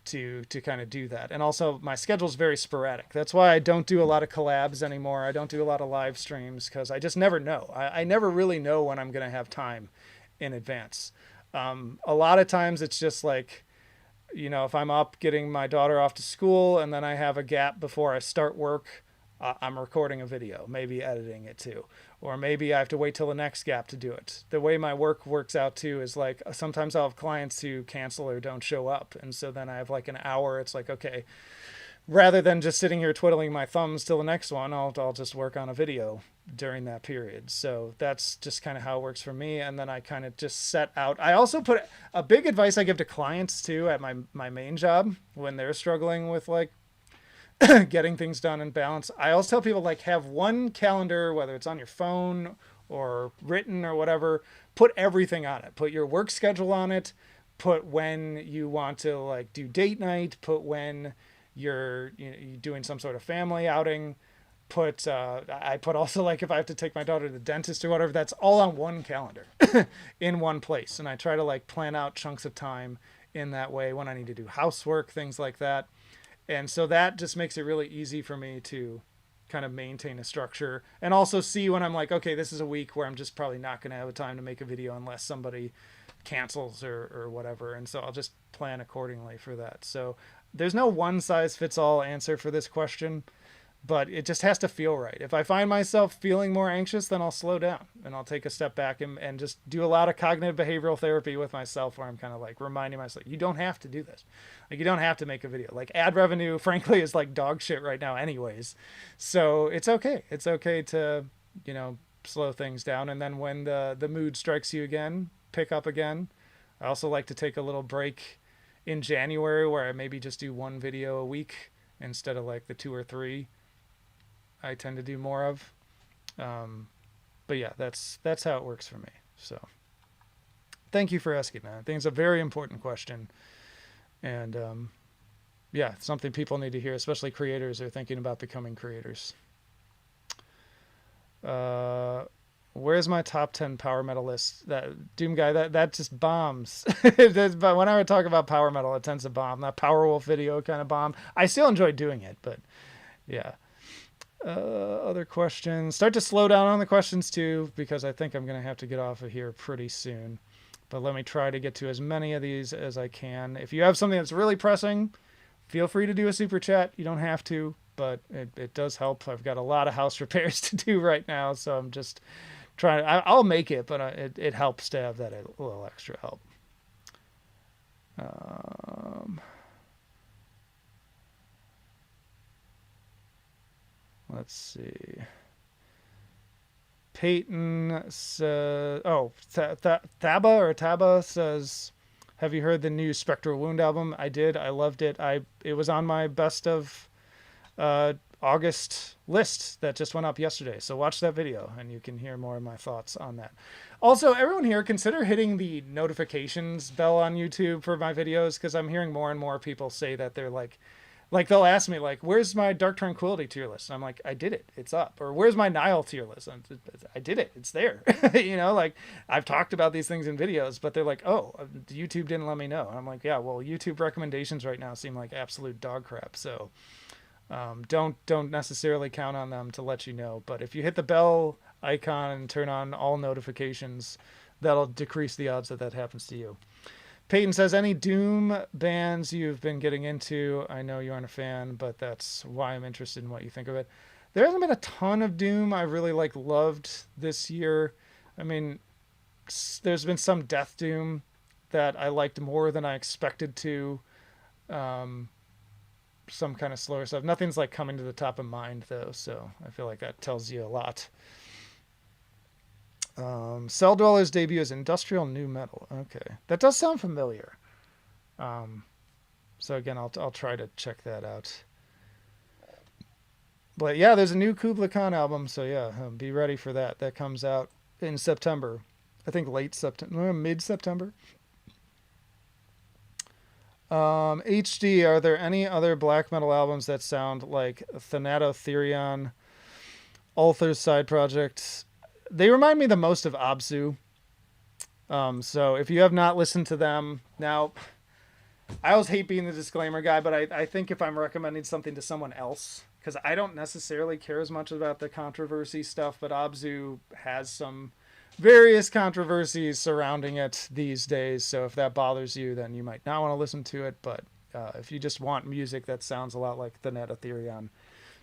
to kind of do that. And also my schedule's very sporadic. That's why I don't do a lot of collabs anymore. I don't do a lot of live streams because I just never know. I never really know when I'm going to have time in advance. A lot of times it's just like, you know, if I'm up getting my daughter off to school and then I have a gap before I start work, I'm recording a video, maybe editing it too. Or maybe I have to wait till the next gap to do it. The way my work works out too is like sometimes I'll have clients who cancel or don't show up. And so then I have like an hour. It's like, okay, rather than just sitting here twiddling my thumbs till the next one, I'll just work on a video during that period. So that's just kind of how it works for me. And then I kind of just set out. I also put a big advice I give to clients too at my main job when they're struggling with like getting things done in balance. I always tell people like have one calendar, whether it's on your phone or written or whatever, put everything on it. Put your work schedule on it. Put when you want to like do date night. Put when you're doing some sort of family outing. Put I put also like if I have to take my daughter to the dentist or whatever, that's all on one calendar in one place. And I try to like plan out chunks of time in that way when I need to do housework, things like that. And so that just makes it really easy for me to kind of maintain a structure and also see when I'm like, okay, this is a week where I'm just probably not going to have a time to make a video unless somebody cancels or whatever. And so I'll just plan accordingly for that. So there's no one size fits all answer for this question, but it just has to feel right. If I find myself feeling more anxious, then I'll slow down and I'll take a step back and just do a lot of cognitive behavioral therapy with myself where I'm kind of like reminding myself, you don't have to do this. Like you don't have to make a video. Like ad revenue, frankly, is like dog shit right now anyways. So it's okay. It's okay to, you know, slow things down. And then when the mood strikes you again, pick up again. I also like to take a little break in January where I maybe just do one video a week instead of like the 2 or 3 I tend to do more of. But yeah, that's how it works for me. So thank you for asking that. I think it's a very important question. And yeah, something people need to hear, especially creators who are thinking about becoming creators. Where's my top 10 power metal list? That Doom guy, that just bombs. But when I would talk about power metal, it tends to bomb. That Power Wolf video kind of bomb. I still enjoy doing it, but yeah. Other questions. Start to slow down on the questions too, because I think I'm going to have to get off of here pretty soon. But let me try to get to as many of these as I can. If you have something that's really pressing, feel free to do a super chat. You don't have to, but it does help. I've got a lot of house repairs to do right now, so I'm just trying. I'll make it, but it helps to have that a little extra help. Let's see. Peyton says, Thaba says, have you heard the new Spectral Wound album? I did. I loved it. It was on my best of August list that just went up yesterday. So watch that video and you can hear more of my thoughts on that. Also, everyone here, consider hitting the notifications bell on YouTube for my videos, because I'm hearing more and more people say that they're like they'll ask me like, where's my Dark Tranquility tier list? And I'm like, I did it. It's up. Or where's my Nile tier list? I did it. It's there. You know, like I've talked about these things in videos, but they're like, oh, YouTube didn't let me know. And I'm like, yeah, well, YouTube recommendations right now seem like absolute dog crap. So don't necessarily count on them to let you know. But if you hit the bell icon and turn on all notifications, that'll decrease the odds that happens to you. Peyton says, any Doom bands you've been getting into? I know you aren't a fan, but that's why I'm interested in what you think of it. There hasn't been a ton of Doom I really loved this year. I mean, there's been some Death Doom that I liked more than I expected to. Some kind of slower stuff. Nothing's like coming to the top of mind though, so I feel like that tells you a lot. Cell Dweller's debut is industrial new metal. Okay, that does sound familiar. So again, I'll try to check that out. But yeah, there's a new Kubla Khan album, so yeah, be ready for that. That comes out in September. I think late September, mid-September. HD, are there any other black metal albums that sound like Thanatotherion, Ulther's side project? They remind me the most of Absu. So if you have not listened to them, now I always hate being the disclaimer guy, but I think if I'm recommending something to someone else, because I don't necessarily care as much about the controversy stuff, but Abzu has some various controversies surrounding it these days. So if that bothers you, then you might not want to listen to it. But if you just want music that sounds a lot like the Net Ethereum,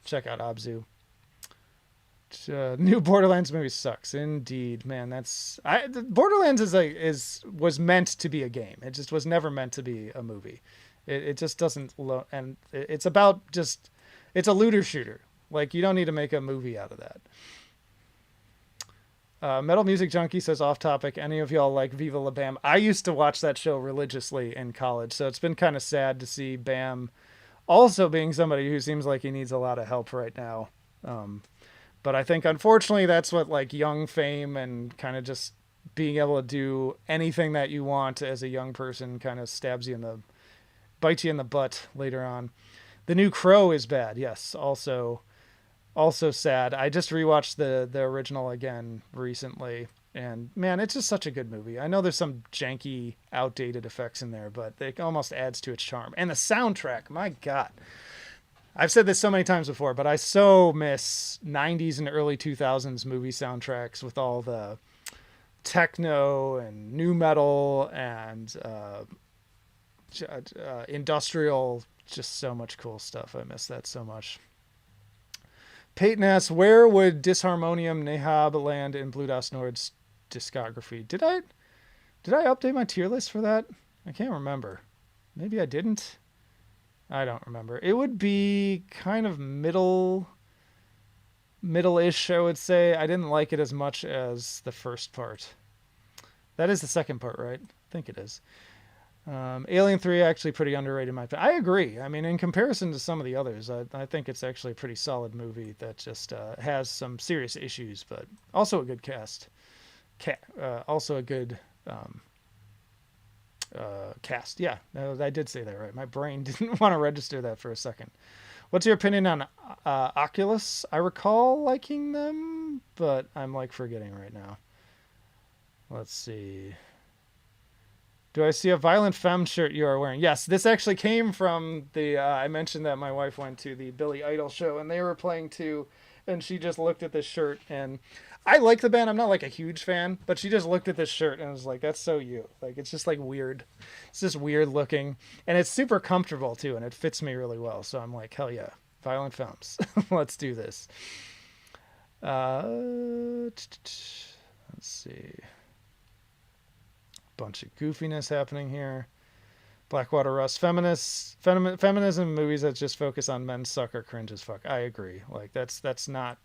check out Abzu. New Borderlands movie sucks indeed, man. Borderlands was meant to be a game. It just was never meant to be a movie. It just doesn't and it's about just it's a looter shooter. Like you don't need to make a movie out of that. Metal Music Junkie says off topic. Any of y'all like Viva La Bam? I used to watch that show religiously in college, so it's been kind of sad to see Bam also being somebody who seems like he needs a lot of help right now. But I think unfortunately that's what like young fame and kind of just being able to do anything that you want as a young person kind of bites you in the butt later on. The new Crow is bad. Yes. Also sad. I just rewatched the original again recently, and man, it's just such a good movie. I know there's some janky, outdated effects in there, but it almost adds to its charm. And the soundtrack, my God. I've said this so many times before, but I so miss 90s and early 2000s movie soundtracks with all the techno and new metal and industrial, just so much cool stuff. I miss that so much. Peyton asks, where would Disharmonium Nehab land in Blue Dust Nord's discography? Did I update my tier list for that? I can't remember. Maybe I didn't. I don't remember. It would be kind of middle-ish, I would say. I didn't like it as much as the first part. That is the second part, right? I think it is. Alien 3 actually pretty underrated in my opinion. I agree. I mean, in comparison to some of the others, I think it's actually a pretty solid movie that just has some serious issues, but also a good cast. Also a good cast. Yeah, I did say that right. My brain didn't want to register that for a second. What's your opinion on Oculus? I recall liking them, but I'm like forgetting right now. Let's see. Do I see a Violent Femme shirt you are wearing? Yes, this actually came from the, I mentioned that my wife went to the Billy Idol show and they were playing too, and she just looked at this shirt, and I like the band. I'm not like a huge fan, but she just looked at this shirt and was like, that's so you. Like, it's just like weird. It's just weird looking, and it's super comfortable too, and it fits me really well. So I'm like, hell yeah, Violent Femmes. Let's do this. Let's see. Bunch of goofiness happening here. Blackwater Rust, feminism movies that just focus on men suck or cringe as fuck. I agree. Like that's not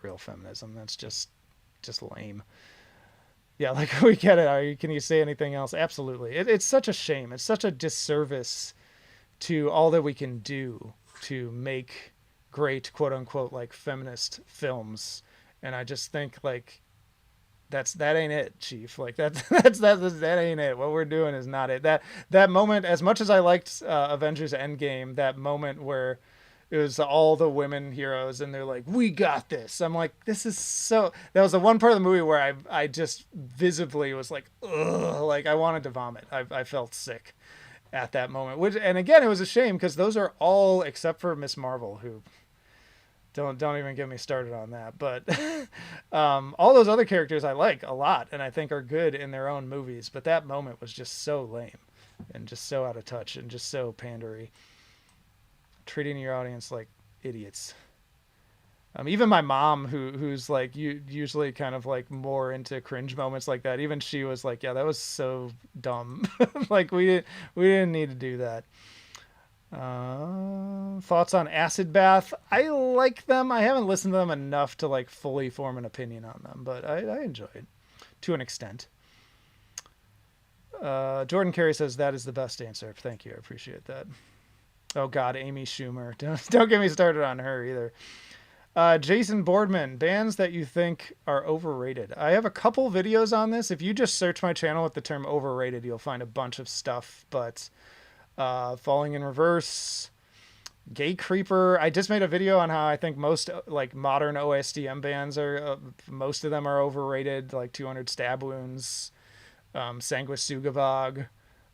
real feminism. That's just lame. Yeah, like we get it. Can you say anything else? Absolutely. It's such a shame. It's such a disservice to all that we can do to make great quote unquote like feminist films. And I just think like that ain't it, Chief. Like that ain't it. What we're doing is not it. That moment, as much as I liked Avengers Endgame, that moment where it was all the women heroes and they're like, we got this. I'm like, this is so, that was the one part of the movie where I just visibly was like, ugh, like I wanted to vomit. I felt sick at that moment, and again, it was a shame because those are all, except for Miss Marvel, who don't even get me started on that. But all those other characters I like a lot and I think are good in their own movies. But that moment was just so lame and just so out of touch and just so pandery. Treating your audience like idiots. Even my mom, who's like usually kind of like more into cringe moments like that, even she was like, yeah, that was so dumb. Like we didn't need to do that. Thoughts on Acid Bath? I like them. I haven't listened to them enough to like fully form an opinion on them, but I enjoy it to an extent. Jordan Carey says that is the best answer. Thank you. I appreciate that. Oh God, Amy Schumer. Don't get me started on her either. Jason Boardman, bands that you think are overrated. I have a couple videos on this. If you just search my channel with the term overrated, you'll find a bunch of stuff, but Falling in Reverse, Gate Creeper. I just made a video on how I think most like modern OSDM bands are, most of them are overrated, like 200 Stab Wounds, Sanguisugavog,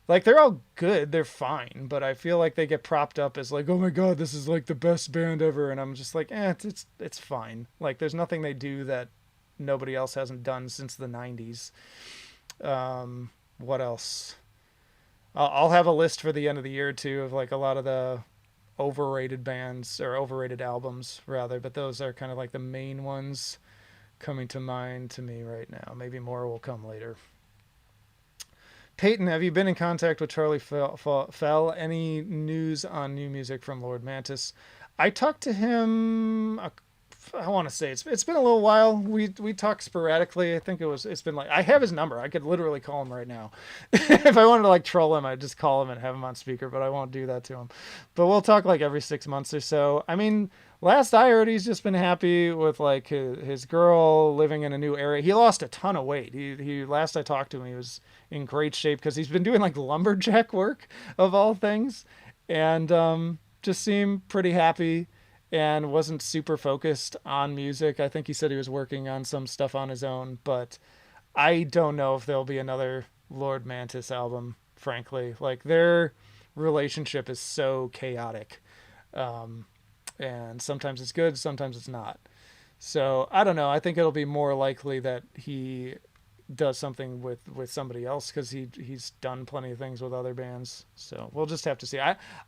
Like they're all good, they're fine, but I feel like they get propped up as like, oh my god, this is like the best band ever, and I'm just like, it's fine. Like there's nothing they do that nobody else hasn't done since the '90s. What else? I'll have a list for the end of the year too of like a lot of the overrated bands or overrated albums rather, but those are kind of like the main ones coming to mind to me right now. Maybe more will come later. Peyton, have you been in contact with Charlie Fell? Any news on new music from Lord Mantis? I talked to him. I want to say it's been a little while. We talk sporadically. I think it's been like I have his number. I could literally call him right now. If I wanted to like troll him, I'd just call him and have him on speaker. But I won't do that to him. But we'll talk like every 6 months or so. I mean, last I heard, he's just been happy with like his girl living in a new area. He lost a ton of weight. He last I talked to him, he was in great shape because he's been doing like lumberjack work of all things, and just seemed pretty happy and wasn't super focused on music. I think he said he was working on some stuff on his own, but I don't know if there'll be another Lord Mantis album, frankly. Like their relationship is so chaotic. And sometimes it's good, sometimes it's not. So I don't know. I think it'll be more likely that he does something with somebody else because he's done plenty of things with other bands. So we'll just have to see.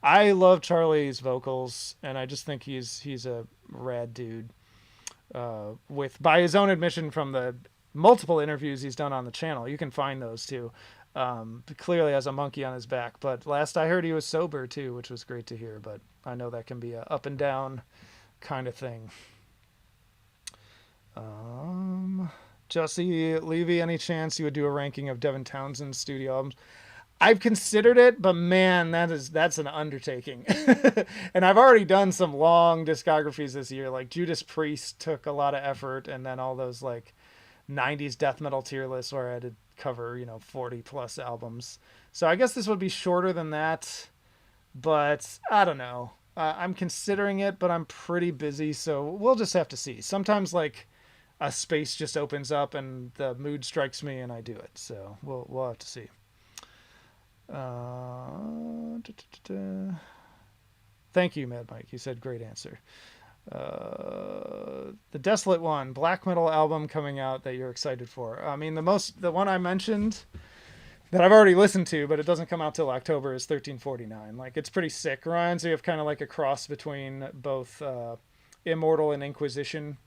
I love Charlie's vocals, and I just think he's a rad dude. With by his own admission from the multiple interviews he's done on the channel, you can find those too. Clearly has a monkey on his back, but last I heard he was sober too, which was great to hear. But I know that can be a up and down kind of thing. Jesse Levy, any chance you would do a ranking of Devin Townsend's studio albums? I've considered it, but man, that's an undertaking. And I've already done some long discographies this year. Like Judas Priest took a lot of effort, and then all those like '90s death metal tier lists where I had to cover 40 plus albums. So I guess this would be shorter than that, but I don't know. I'm considering it, but I'm pretty busy, so we'll just have to see. Sometimes like a space just opens up and the mood strikes me and I do it. So we'll have to see. Thank you, Mad Mike. You said great answer. The Desolate One, black metal album coming out that you're excited for. I mean, the one I mentioned that I've already listened to, but it doesn't come out till October, is 1349. Like, it's pretty sick. Reminds me of kind of like a cross between both Immortal and Inquisition.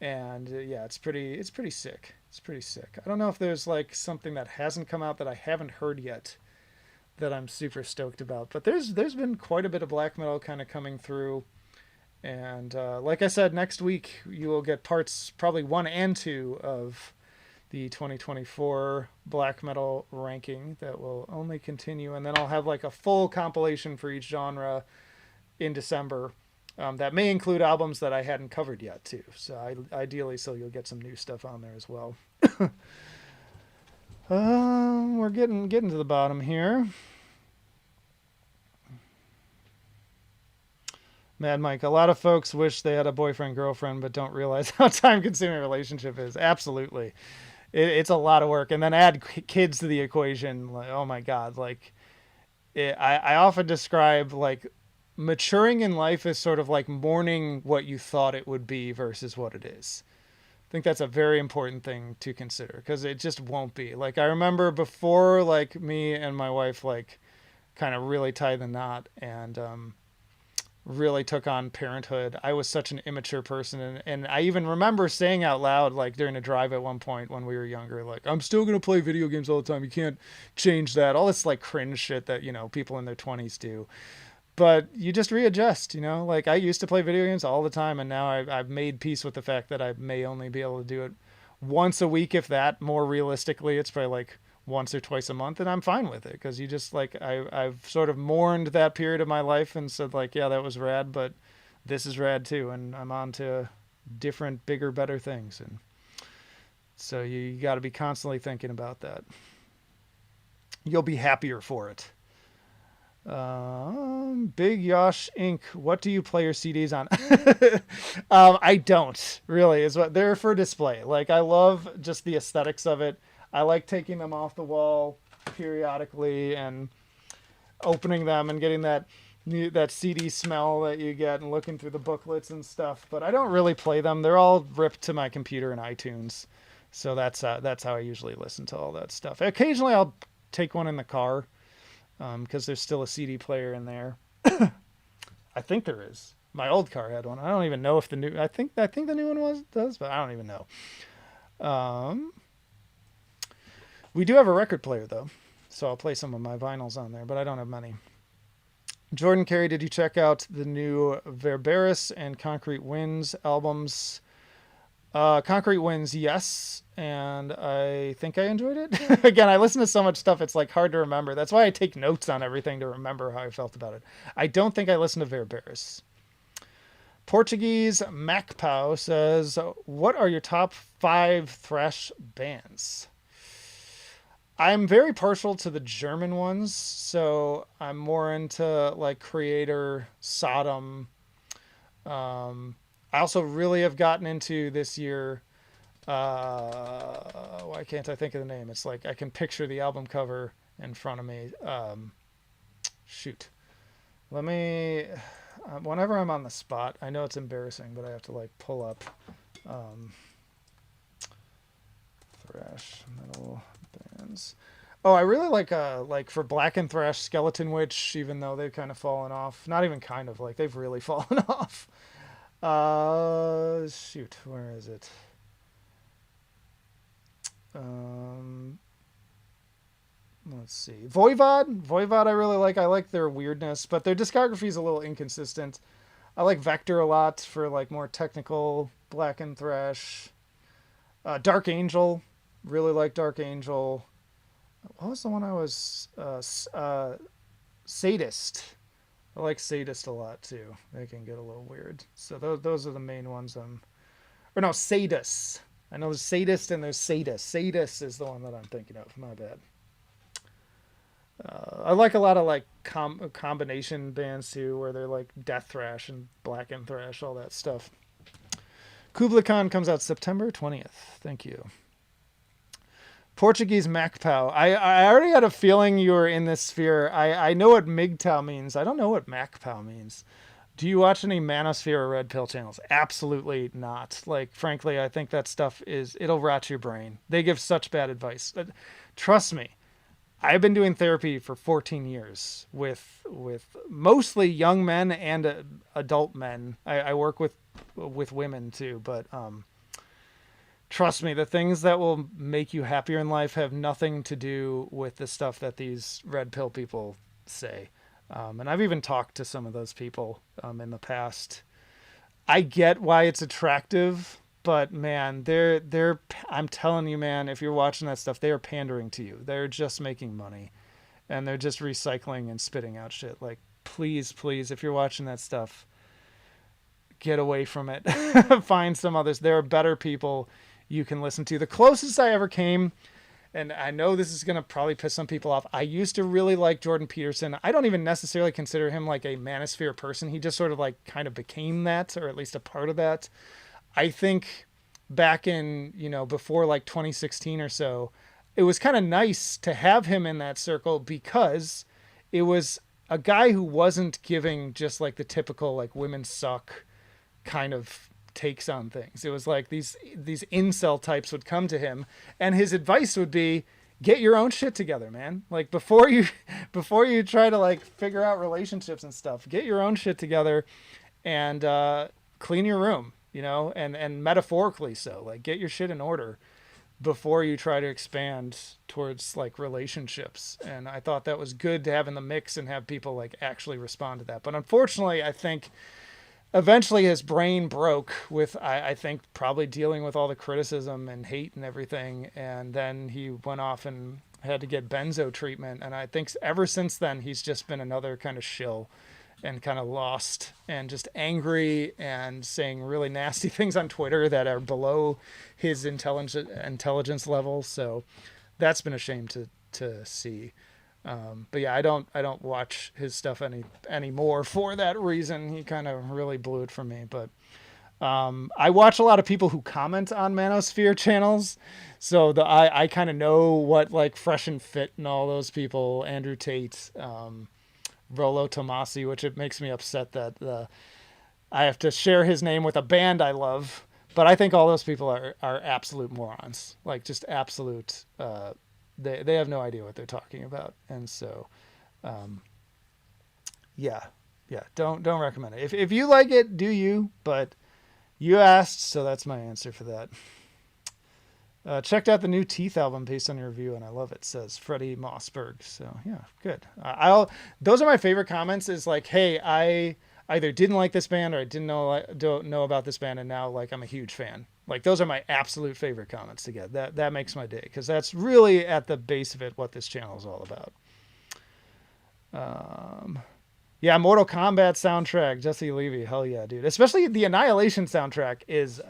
And yeah, it's pretty sick. It's pretty sick. I don't know if there's like something that hasn't come out that I haven't heard yet that I'm super stoked about. But there's been quite a bit of black metal kind of coming through. And like I said, next week you will get parts probably 1 and 2 of the 2024 black metal ranking that will only continue. And then I'll have like a full compilation for each genre in December. That may include albums that I hadn't covered yet too. So ideally, so you'll get some new stuff on there as well. We're getting to the bottom here. Mad Mike, a lot of folks wish they had a boyfriend, girlfriend, but don't realize how time-consuming a relationship is. Absolutely. It's a lot of work. And then add kids to the equation. Like, oh my God. Like, I often describe, like, maturing in life is sort of like mourning what you thought it would be versus what it is. I think that's a very important thing to consider because it just won't be. Like, I remember before, like, me and my wife, like, kind of really tied the knot and, really took on parenthood. I was such an immature person. And I even remember saying out loud, like during a drive at one point when we were younger, like, I'm still going to play video games all the time. You can't change that. All this like cringe shit that, people in their 20s do. But you just readjust, like I used to play video games all the time. And now I've made peace with the fact that I may only be able to do it once a week. If that, more realistically, it's probably like once or twice a month, and I'm fine with it because you just like I've sort of mourned that period of my life and said like, yeah, that was rad, but this is rad too, and I'm on to different, bigger, better things. And so you got to be constantly thinking about that. You'll be happier for it. Big Yosh Inc. What do you play your CDs on? I don't really. Is what they're for display. Like I love just the aesthetics of it. I like taking them off the wall periodically and opening them and getting that CD smell that you get and looking through the booklets and stuff. But I don't really play them. They're all ripped to my computer in iTunes. So that's how I usually listen to all that stuff. Occasionally I'll take one in the car because there's still a CD player in there. I think there is. My old car had one. I don't even know if the new. I think the new one does, but I don't even know. We do have a record player though, so I'll play some of my vinyls on there, but I don't have many. Jordan Carey, did you check out the new Verberis and Concrete Winds albums? Concrete Winds, yes, and I think I enjoyed it. Again, I listen to so much stuff, it's like hard to remember. That's why I take notes on everything to remember how I felt about it. I don't think I listened to Verberis. Portuguese MacPow says, what are your top 5 thrash bands? I'm very partial to the German ones, so I'm more into like Creator, Sodom. I also really have gotten into this year. Why can't I think of the name? It's like I can picture the album cover in front of me. Shoot. Let me. Whenever I'm on the spot, I know it's embarrassing, but I have to like pull up thrash metal bands. Oh, I really like for Black and Thrash, Skeleton Witch, even though they've kind of fallen off. Not even kind of, like they've really fallen off. Shoot, where is it? Let's see. Voivod I really like. I like their weirdness, but their discography is a little inconsistent. I like Vector a lot for like more technical Black and Thrash. Dark Angel, really like Dark Angel. What was the one I was Sadist. I like Sadist a lot too. They can get a little weird. So those are the main ones. Or no, Sadist. I know there's Sadist and there's Sadist. Sadist is the one that I'm thinking of. My bad. I like a lot of like combination bands too, where they're like death thrash and black and thrash, all that stuff. Kubla Khan comes out September 20th. Thank you. Portuguese MacPow. I already had a feeling you were in this sphere. I know what MGTOW means. I don't know what MacPow means. Do you watch any Manosphere or Red Pill channels? Absolutely not. Like, frankly, I think that stuff it'll rot your brain. They give such bad advice. Trust me. I've been doing therapy for 14 years with mostly young men and adult men. I work with women too, but trust me, the things that will make you happier in life have nothing to do with the stuff that these red pill people say. And I've even talked to some of those people in the past. I get why it's attractive, but man, I'm telling you, man, if you're watching that stuff, they are pandering to you. They're just making money and they're just recycling and spitting out shit. Like, please, if you're watching that stuff, get away from it. Find some others. There are better people you can listen to. The closest I ever came, and I know this is going to probably piss some people off, I used to really like Jordan Peterson. I don't even necessarily consider him like a Manosphere person. He just sort of like kind of became that, or at least a part of that. I think back in, before like 2016 or so, it was kind of nice to have him in that circle because it was a guy who wasn't giving just like the typical like women suck kind of takes on things. It was like these incel types would come to him and his advice would be, get your own shit together, man. Like before you try to like figure out relationships and stuff, get your own shit together and clean your room, and metaphorically so, like get your shit in order before you try to expand towards like relationships. And I thought that was good to have in the mix and have people like actually respond to that. But unfortunately, I think eventually his brain broke with, I think, probably dealing with all the criticism and hate and everything. And then he went off and had to get benzo treatment. And I think ever since then, he's just been another kind of shill and kind of lost and just angry and saying really nasty things on Twitter that are below his intelligence level. So that's been a shame to see. But yeah, I don't watch his stuff anymore for that reason. He kind of really blew it for me. But I watch a lot of people who comment on Manosphere channels, so I kind of know what like Fresh and Fit and all those people, Andrew Tate, Rolo Tomasi, which it makes me upset that I have to share his name with a band I love. But I think all those people are absolute morons, like just absolute. They have no idea what they're talking about, and so yeah, yeah. Don't recommend it. If you like it, do you? But you asked, so that's my answer for that. Checked out the new Teeth album based on your review, and I love it. Says Freddie Mossberg. So yeah, good. I'll. Those are my favorite comments. Is like, hey, I either didn't like this band or I don't know about this band, and now like I'm a huge fan. Like those are my absolute favorite comments to get. That makes my day because that's really at the base of it what this channel is all about. Yeah, Mortal Kombat soundtrack, Jesse Levy, hell yeah, dude. Especially the Annihilation soundtrack is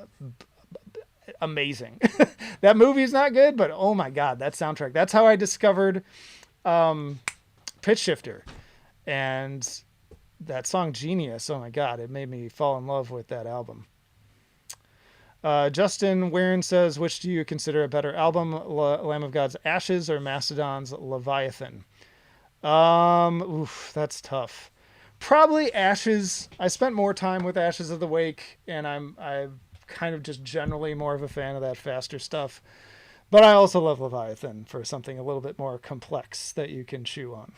amazing. That movie's not good, but oh my god, that soundtrack. That's how I discovered Pitch Shifter and that song Genius. Oh my god, it made me fall in love with that album. Justin Warren says, which do you consider a better album, Lamb of God's Ashes or Mastodon's Leviathan? That's tough. Probably Ashes. I spent more time with Ashes of the Wake, and I'm kind of just generally more of a fan of that faster stuff. But I also love Leviathan for something a little bit more complex that you can chew on.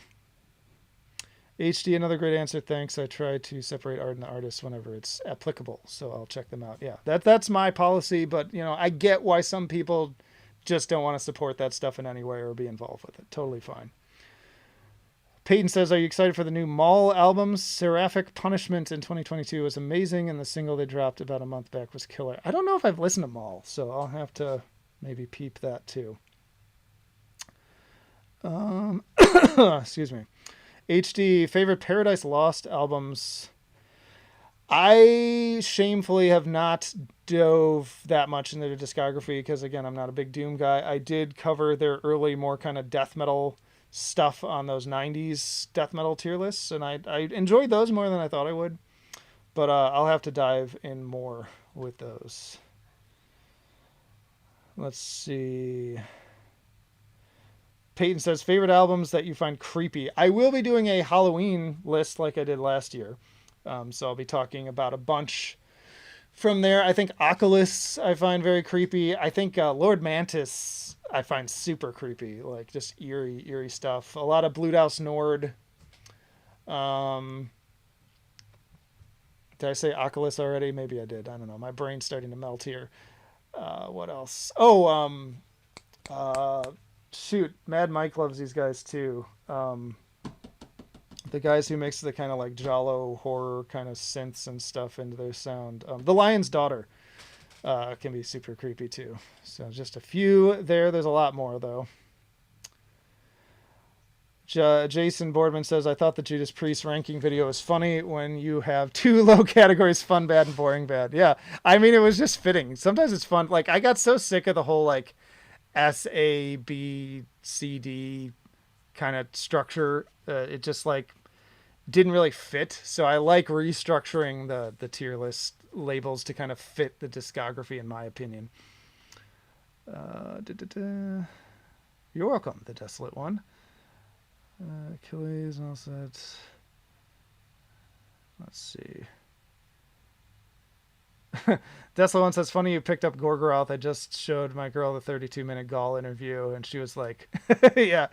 HD, another great answer. Thanks. I try to separate art and the artist whenever it's applicable, so I'll check them out. Yeah, that's my policy. But you know, I get why some people just don't want to support that stuff in any way or be involved with it. Totally fine. Peyton says, are you excited for the new Maul album? Seraphic Punishment in 2022 was amazing, and the single they dropped about a month back was killer. I don't know if I've listened to Maul, so I'll have to maybe peep that too. Excuse me. HD, favorite Paradise Lost albums? I shamefully have not dove that much into their discography because, again, I'm not a big Doom guy. I did cover their early, more kind of death metal stuff on those 90s death metal tier lists, and I enjoyed those more than I thought I would. But I'll have to dive in more with those. Let's see. Peyton says, favorite albums that you find creepy. I will be doing a Halloween list like I did last year. So I'll be talking about a bunch from there. I think Oculus I find very creepy. I think Lord Mantis I find super creepy. Like just eerie stuff. A lot of Bloodhouse Nord. Did I say Oculus already? Maybe I did. I don't know. My brain's starting to melt here. What else? Shoot, Mad Mike loves these guys too. The guys who mix the kind of like Jalo horror kind of synths and stuff into their sound. The Lion's Daughter can be super creepy too. So just a few there. There's a lot more though. Jason Boardman says, I thought the Judas Priest ranking video was funny when you have two low categories, fun bad and boring bad. Yeah, I mean, it was just fitting. Sometimes it's fun. Like, I got so sick of the whole, like, S, A, B, C, D kind of structure. It just, like, didn't really fit. So I like restructuring the tier list labels to kind of fit the discography, in my opinion. You're welcome, the Desolate One. Achilles and all that. Let's see. Desolate One says, funny you picked up Gorgoroth. I just showed my girl the 32-minute Gaul interview, and she was like, yeah,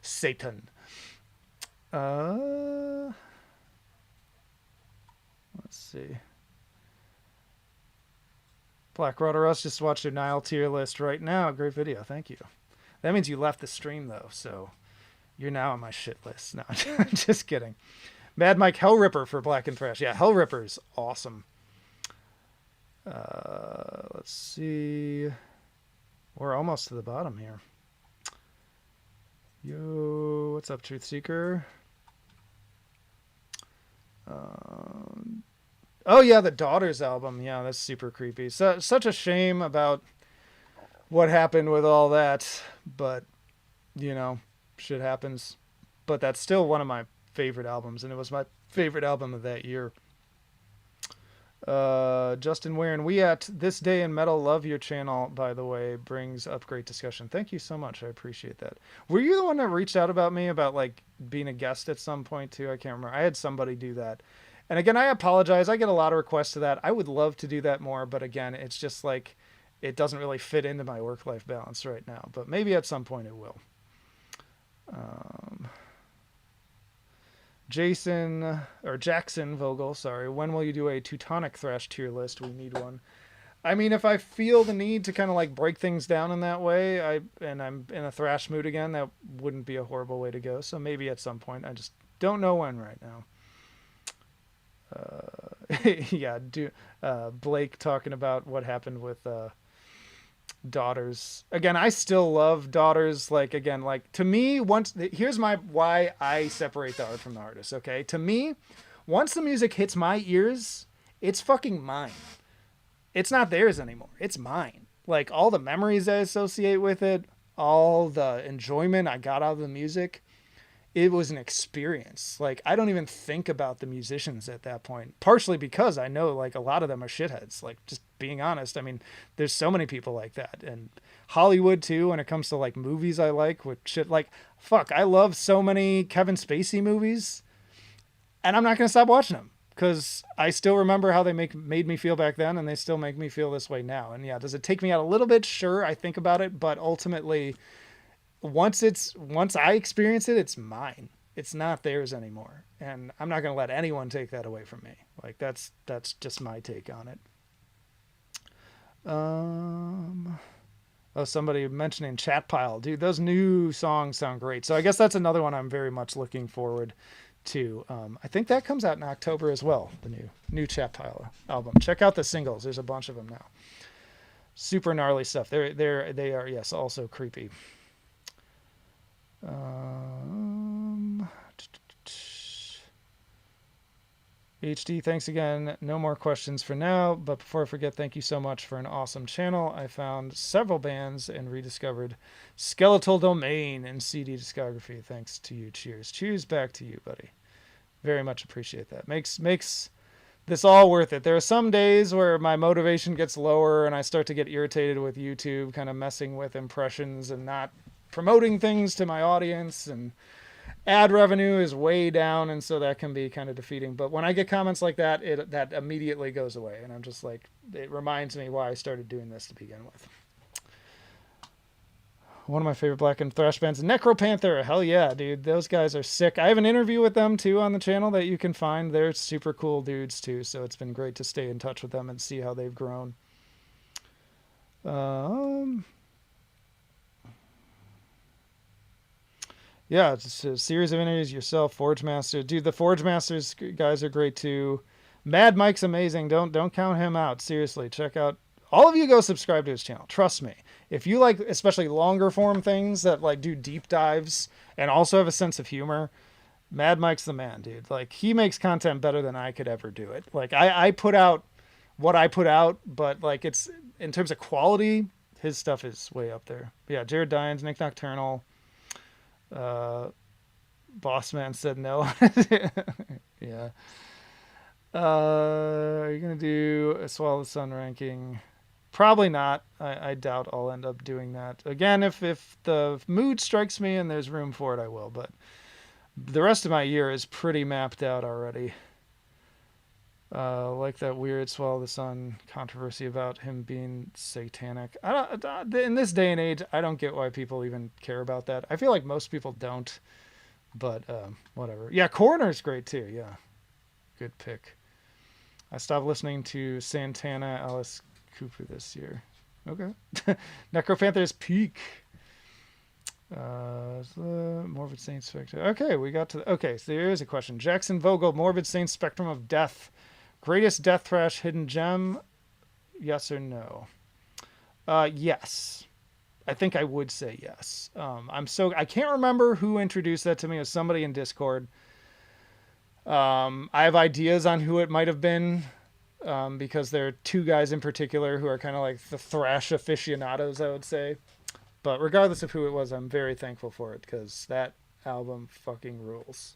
Satan. Let's see. Black Rudder Us just watched your Nile tier list right now. Great video. Thank you. That means you left the stream, though, so you're now on my shit list. No, just kidding. Mad Mike Hellripper for Black and Thrash. Yeah, Hellripper's awesome. Let's see. We're almost to the bottom here. Yo, what's up, Truth Seeker? Oh yeah, the Daughters album. Yeah, that's super creepy. So such a shame about what happened with all that, but you know, shit happens. But that's still one of my favorite albums, and it was my favorite album of that year. Justin Warren, we at This Day in Metal love your channel, by the way, brings up great discussion. Thank you so much. I appreciate that. Were you the one that reached out about me about like being a guest at some point too? I can't remember. I had somebody do that. And again, I apologize. I get a lot of requests to that. I would love to do that more, but again, it's just like it doesn't really fit into my work-life balance right now. But maybe at some point it will. Um, Jackson Vogel, sorry. When will you do a Teutonic Thrash tier list? We need one. I mean, if I feel the need to kind of like break things down in that way, and I'm in a thrash mood again, that wouldn't be a horrible way to go. So maybe at some point. I just don't know when right now. Yeah, Blake talking about what happened with Daughters. Again, I still love Daughters. Like again, like to me, here's my why I separate the art from the artist. Okay, to me, once the music hits my ears, it's fucking mine. It's not theirs anymore. It's mine. Like all the memories I associate with it, all the enjoyment I got out of the music, it was an experience. Like I don't even think about the musicians at that point, partially because I know like a lot of them are shitheads. Like just being honest, I mean, there's so many people like that, and Hollywood too. When it comes to like movies, I like with shit like fuck. I love so many Kevin Spacey movies, and I'm not gonna stop watching them because I still remember how they made me feel back then, and they still make me feel this way now. And yeah, does it take me out a little bit? Sure, I think about it, but ultimately once I experience it, it's mine. It's not theirs anymore. And I'm not going to let anyone take that away from me. Like that's just my take on it. Oh, somebody mentioning Chat Pile. Dude, those new songs sound great. So I guess that's another one I'm very much looking forward to. I think that comes out in October as well, the new Chat Pile album. Check out the singles. There's a bunch of them now. Super gnarly stuff. They are, yes, also creepy. HD, thanks again. No more questions for now, but before I forget, thank you so much for an awesome channel. I found several bands and rediscovered Skeletal Domain and CD discography. Thanks to you. Cheers. Cheers back to you, buddy. Very much appreciate that. Makes this all worth it. There are some days where my motivation gets lower and I start to get irritated with YouTube, kind of messing with impressions and not promoting things to my audience, and ad revenue is way down, and so that can be kind of defeating. But when I get comments like that, that immediately goes away, and I'm just like, it reminds me why I started doing this to begin with. One of my favorite black and thrash bands, Necropanther. Hell yeah, dude. Those guys are sick. I have an interview with them too on the channel that you can find. They're super cool dudes too, so it's been great to stay in touch with them and see how they've grown. Yeah, it's a series of interviews. Yourself, Forge Master, dude. The Forge Masters guys are great too. Mad Mike's amazing. Don't count him out. Seriously, check out. All of you go subscribe to his channel. Trust me. If you like, especially longer form things that like do deep dives and also have a sense of humor, Mad Mike's the man, dude. Like he makes content better than I could ever do it. Like I put out what I put out, but like it's in terms of quality, his stuff is way up there. But yeah, Jared Dines, Nick Nocturnal. Bossman said no. Yeah. Are you gonna do a Swallow the Sun ranking? Probably not. I doubt I'll end up doing that. Again, if the mood strikes me and there's room for it, I will. But the rest of my year is pretty mapped out already. Like that weird Swallow the Sun controversy about him being satanic. In this day and age, I don't get why people even care about that. I feel like most people don't, but whatever. Yeah, Coroner's great too. Yeah, good pick. I stopped listening to Santana, Alice Cooper this year. Okay. Necropanther's Peak. Morbid Saint Spectrum. Okay, we got to. Okay, so there is a question. Jackson Vogel, Morbid Saint Spectrum of Death. Greatest death thrash hidden gem? Yes or no? Yes. I think I would say yes. I can't remember who introduced that to me. It was somebody in Discord. I have ideas on who it might have been, because there are two guys in particular who are kind of like the thrash aficionados, I would say. But regardless of who it was, I'm very thankful for it because that album fucking rules.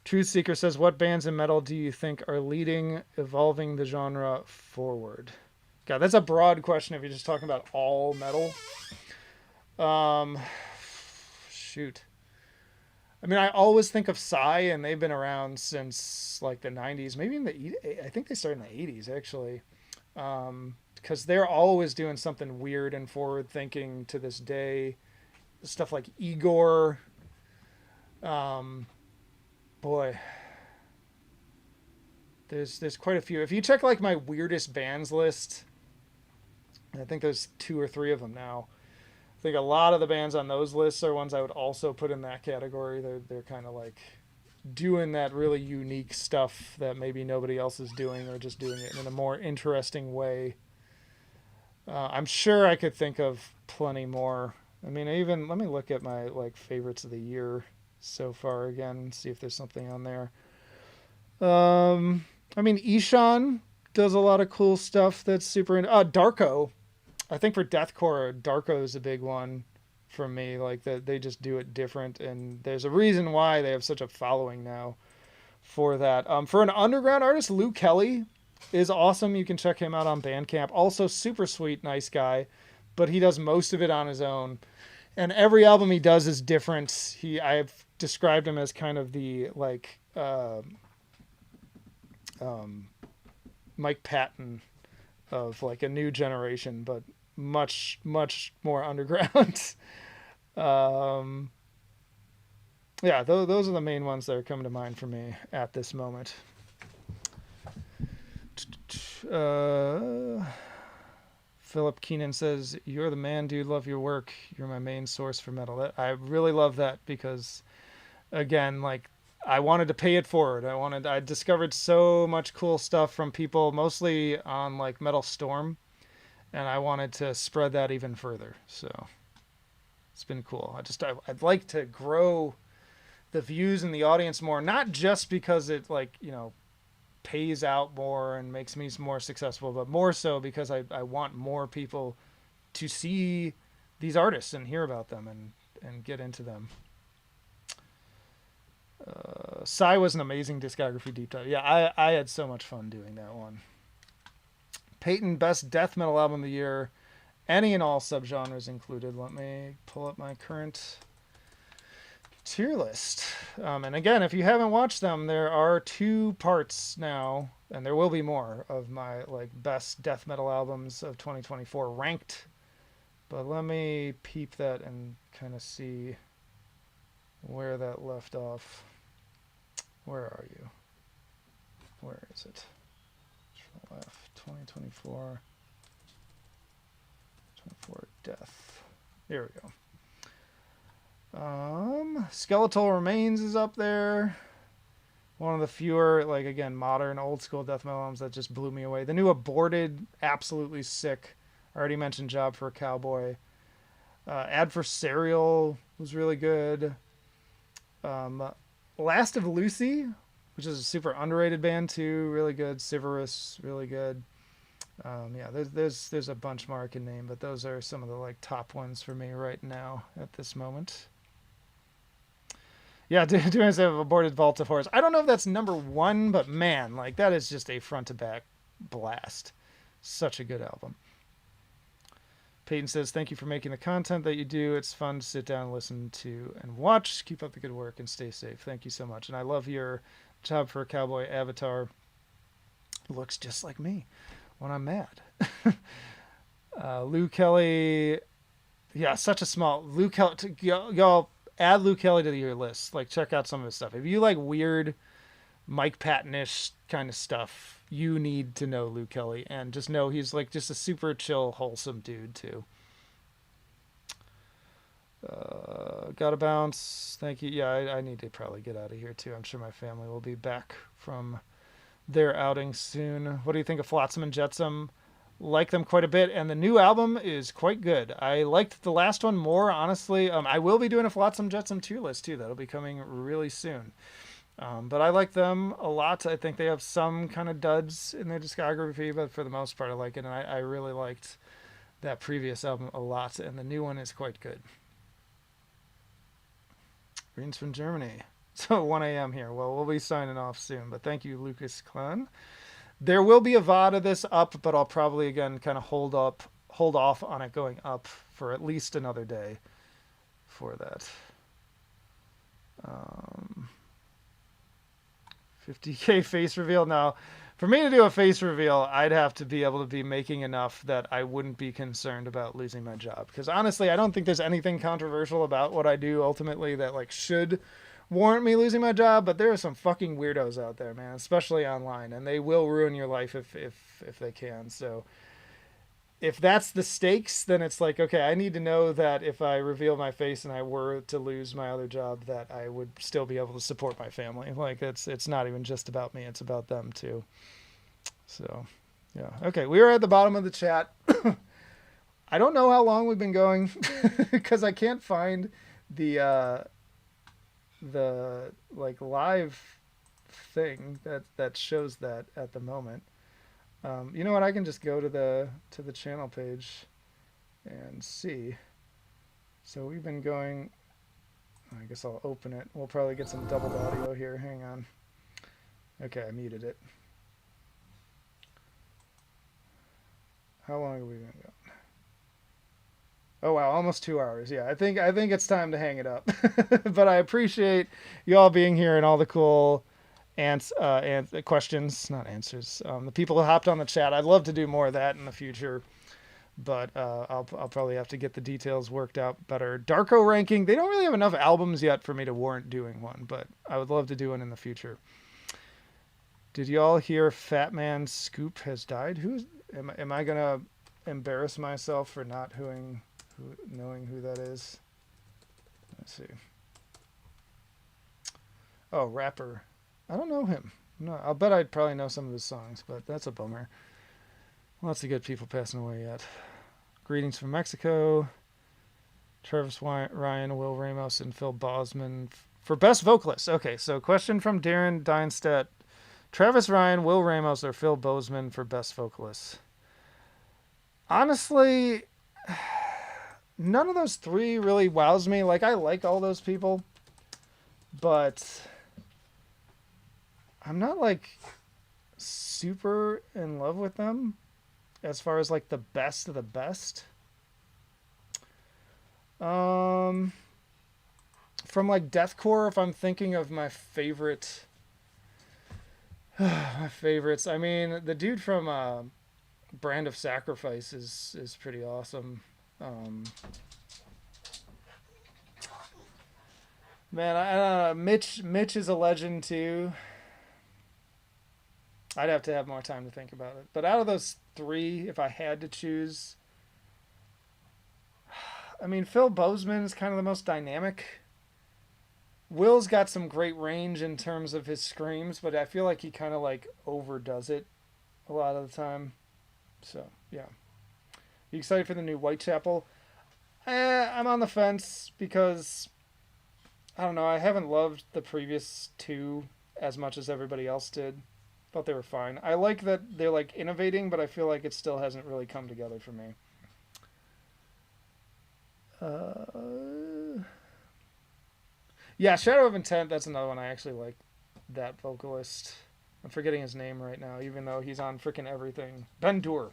Truth Seeker says, what bands in metal do you think are leading, evolving the genre forward? God, that's a broad question if you're just talking about all metal. Um, shoot. I mean, I always think of Psy, and they've been around since like the 90s, maybe in I think they started in the 80s, actually. Because they're always doing something weird and forward thinking to this day. Stuff like Igor. Um, boy, there's quite a few. If you check like my weirdest bands list, I think there's 2 or 3 of them now. I think a lot of the bands on those lists are ones I would also put in that category. They're kind of like doing that really unique stuff that maybe nobody else is doing, or just doing it in a more interesting way. I'm sure I could think of plenty more. I mean, even let me look at my like favorites of the year so far again, see if there's something on there. I mean, Ishan does a lot of cool stuff that's super. Darko. I think for deathcore, Darko is a big one for me. Like that, they just do it different, and there's a reason why they have such a following now for that. For an underground artist, Lou Kelly is awesome. You can check him out on Bandcamp. Also, super sweet, nice guy, but he does most of it on his own. And every album he does is different. I've described him as kind of the like Mike Patton of like a new generation, but much more underground. um, yeah, those are the main ones that are coming to mind for me at this moment. Philip Keenan says, "You're the man, dude. Love your work. You're my main source for metal." I really love that because, again, like I wanted to pay it forward. I discovered so much cool stuff from people, mostly on like Metal Storm, and I wanted to spread that even further. So it's been cool. I'd like to grow the views and the audience more, not just because it like pays out more and makes me more successful, but more so because I want more people to see these artists and hear about them and get into them. Psy was an amazing discography deep dive. Yeah, I had so much fun doing that one. Peyton, best death metal album of the year, any and all subgenres included. Let me pull up my current tier list. And again, if you haven't watched them, there are 2 parts now, and there will be more, of my like best death metal albums of 2024 ranked. But let me peep that and kind of see where that left off. Where are you? Where is it? Left 2024 death. There we go. Skeletal Remains is up there. One of the fewer, like again, modern, old school death metal albums that just blew me away. The new Aborted, absolutely sick. I already mentioned Job for a Cowboy. Adversarial was really good. Last of Lucy, which is a super underrated band too, really good. Siverus, really good. Yeah, there's a bunch more I can name, but those are some of the like top ones for me right now at this moment. Yeah, doing a Aborted Vault of Horrors. I don't know if that's number 1, but man, like that is just a front to back blast. Such a good album. Peyton says, "Thank you for making the content that you do. It's fun to sit down and listen to and watch. Keep up the good work and stay safe." Thank you so much. And I love your Job for a Cowboy avatar. Looks just like me when I'm mad. Lou Kelly, yeah, such a small Lou Kelly. Y'all add Lou Kelly to your list. Like, check out some of his stuff. If you like weird Mike Patton-ish kind of stuff, you need to know Lou Kelly, and just know he's like just a super chill, wholesome dude too. Gotta bounce. Thank you. Yeah, I need to probably get out of here too. I'm sure my family will be back from their outing soon. What do you think of Flotsam and Jetsam? Like them quite a bit, and the new album is quite good. I liked the last one more, honestly. I will be doing a Flotsam Jetsam tier list too. That'll be coming really soon. But I like them a lot. I think they have some kind of duds in their discography, but for the most part, I like it. And I really liked that previous album a lot, and the new one is quite good. Greens from Germany. So 1 a.m. here. Well, we'll be signing off soon. But thank you, Lucas Klein. There will be a VOD of this up, but I'll probably again kind of hold off on it going up for at least another day for that. 50K face reveal. Now, for me to do a face reveal, I'd have to be able to be making enough that I wouldn't be concerned about losing my job. Because honestly, I don't think there's anything controversial about what I do ultimately that like should warrant me losing my job. But there are some fucking weirdos out there, man, especially online, and they will ruin your life if they can. So if that's the stakes, then it's like, okay, I need to know that if I reveal my face and I were to lose my other job, that I would still be able to support my family. Like it's not even just about me; it's about them too. So, yeah. Okay, we are at the bottom of the chat. I don't know how long we've been going because I can't find the like live thing that shows that at the moment. You know what? I can just go to the channel page and see. So we've been going. I guess I'll open it. We'll probably get some doubled audio here. Hang on. Okay, I muted it. How long have we been going? Oh wow, almost 2 hours. Yeah, I think it's time to hang it up. But I appreciate you all being here and all the cool and questions, not answers. The people who hopped on the chat. I'd love to do more of that in the future, but I'll probably have to get the details worked out better. Darko ranking. They don't really have enough albums yet for me to warrant doing one, but I would love to do one in the future. Did y'all hear Fat Man Scoop has died? Am I gonna embarrass myself for not knowing who that is? Let's see. Oh, rapper. I don't know him. No, I'll bet I'd probably know some of his songs, but that's a bummer. Lots of good people passing away yet. Greetings from Mexico. Travis Ryan, Will Ramos, and Phil Bosman for best vocalist. Okay, so question from Darren Deinstedt. Travis Ryan, Will Ramos, or Phil Bozeman for best vocalists? Honestly, none of those three really wows me. Like, I like all those people, but I'm not, like, super in love with them as far as, like, the best of the best. From, like, deathcore, if I'm thinking of my favorite... my favorites. I mean, the dude from Brand of Sacrifice is pretty awesome. Man, I don't know. Mitch is a legend too. I'd have to have more time to think about it. But out of those three, if I had to choose, I mean, Phil Bozeman is kind of the most dynamic. Will's got some great range in terms of his screams, but I feel like he kind of like overdoes it a lot of the time. So, yeah. You excited for the new Whitechapel? I'm on the fence because, I don't know, I haven't loved the previous two as much as everybody else did. Thought they were fine. I like that they're like innovating, but I feel like it still hasn't really come together for me. Yeah, Shadow of Intent, that's another one I actually like. That vocalist. I'm forgetting his name right now, even though he's on freaking everything. Ben Dur.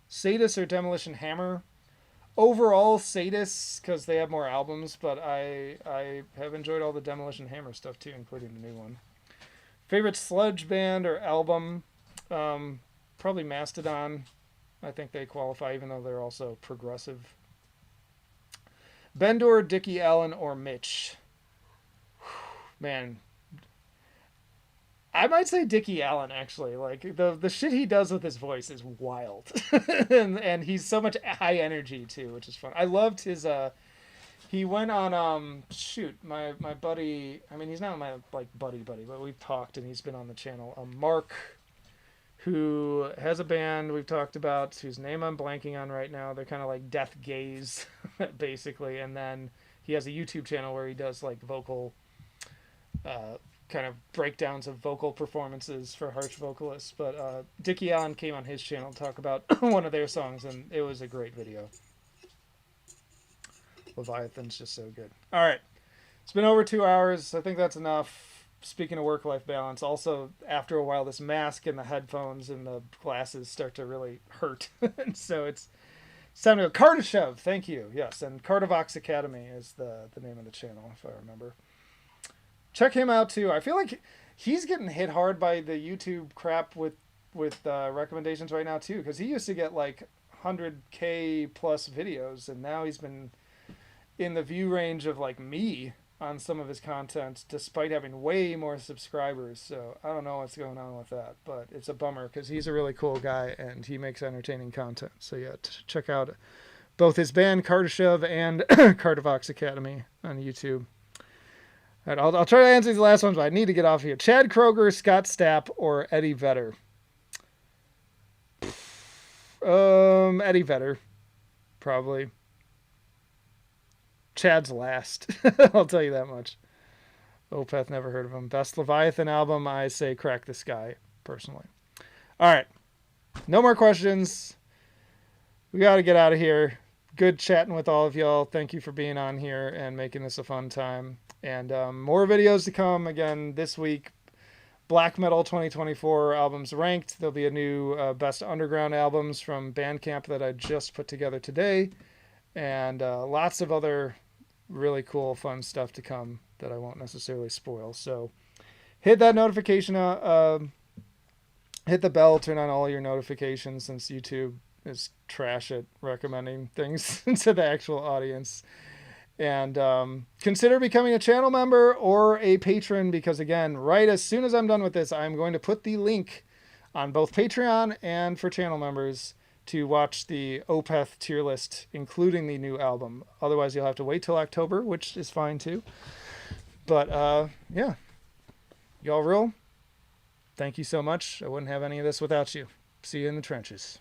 Sadis or Demolition Hammer. Overall, Sadis, because they have more albums, but I have enjoyed all the Demolition Hammer stuff too, including the new one. Favorite sludge band or album? Probably Mastodon. I think they qualify, even though they're also progressive. Bendor, Dickie Allen, or Mitch? Man, I might say Dickie Allen, actually. Like, the shit he does with his voice is wild. and he's so much high energy, too, which is fun. I loved his, he went on, my buddy, I mean, he's not my, like, buddy, but we've talked, and he's been on the channel. Mark, who has a band we've talked about, whose name I'm blanking on right now. They're kind of like Death Gaze, basically. And then he has a YouTube channel where he does, like, vocal... kind of breakdowns of vocal performances for harsh vocalists. But Dickie Allen came on his channel to talk about one of their songs, and it was a great video. Leviathan's just so good. All right. It's been over 2 hours. I think that's enough. Speaking of work-life balance, also after a while, this mask and the headphones and the glasses start to really hurt, and so it's time to go. Kardashev, thank you. Yes, and Cardivox Academy is the name of the channel, if I remember. Check him out too. I feel like he's getting hit hard by the YouTube crap with recommendations right now too, because he used to get like 100K plus videos, and now he's been in the view range of like me on some of his content, despite having way more subscribers. So I don't know what's going on with that, but it's a bummer because he's a really cool guy and he makes entertaining content. So yeah, check out both his band Kardashev and Cardivox Academy on YouTube. All right, I'll try to answer these last ones, but I need to get off here. Chad Kroger, Scott Stapp, or Eddie Vedder? Eddie Vedder, probably. Chad's last. I'll tell you that much. Opeth, never heard of him. Best Leviathan album, I say Crack the Sky, personally. All right. No more questions. We got to get out of here. Good chatting with all of y'all. Thank you for being on here and making this a fun time. And more videos to come again this week. Black Metal 2024 albums ranked. There'll be a new Best Underground albums from Bandcamp that I just put together today. And lots of other really cool, fun stuff to come that I won't necessarily spoil. So hit that notification, hit the bell, turn on all your notifications, since YouTube is trash at recommending things to the actual audience. And consider becoming a channel member or a patron, because again, right as soon as I'm done with this, I'm going to put the link on both Patreon and for channel members to watch the Opeth tier list, including the new album. Otherwise, you'll have to wait till October, which is fine too. But yeah, y'all real. Thank you so much. I wouldn't have any of this without you. See you in the trenches.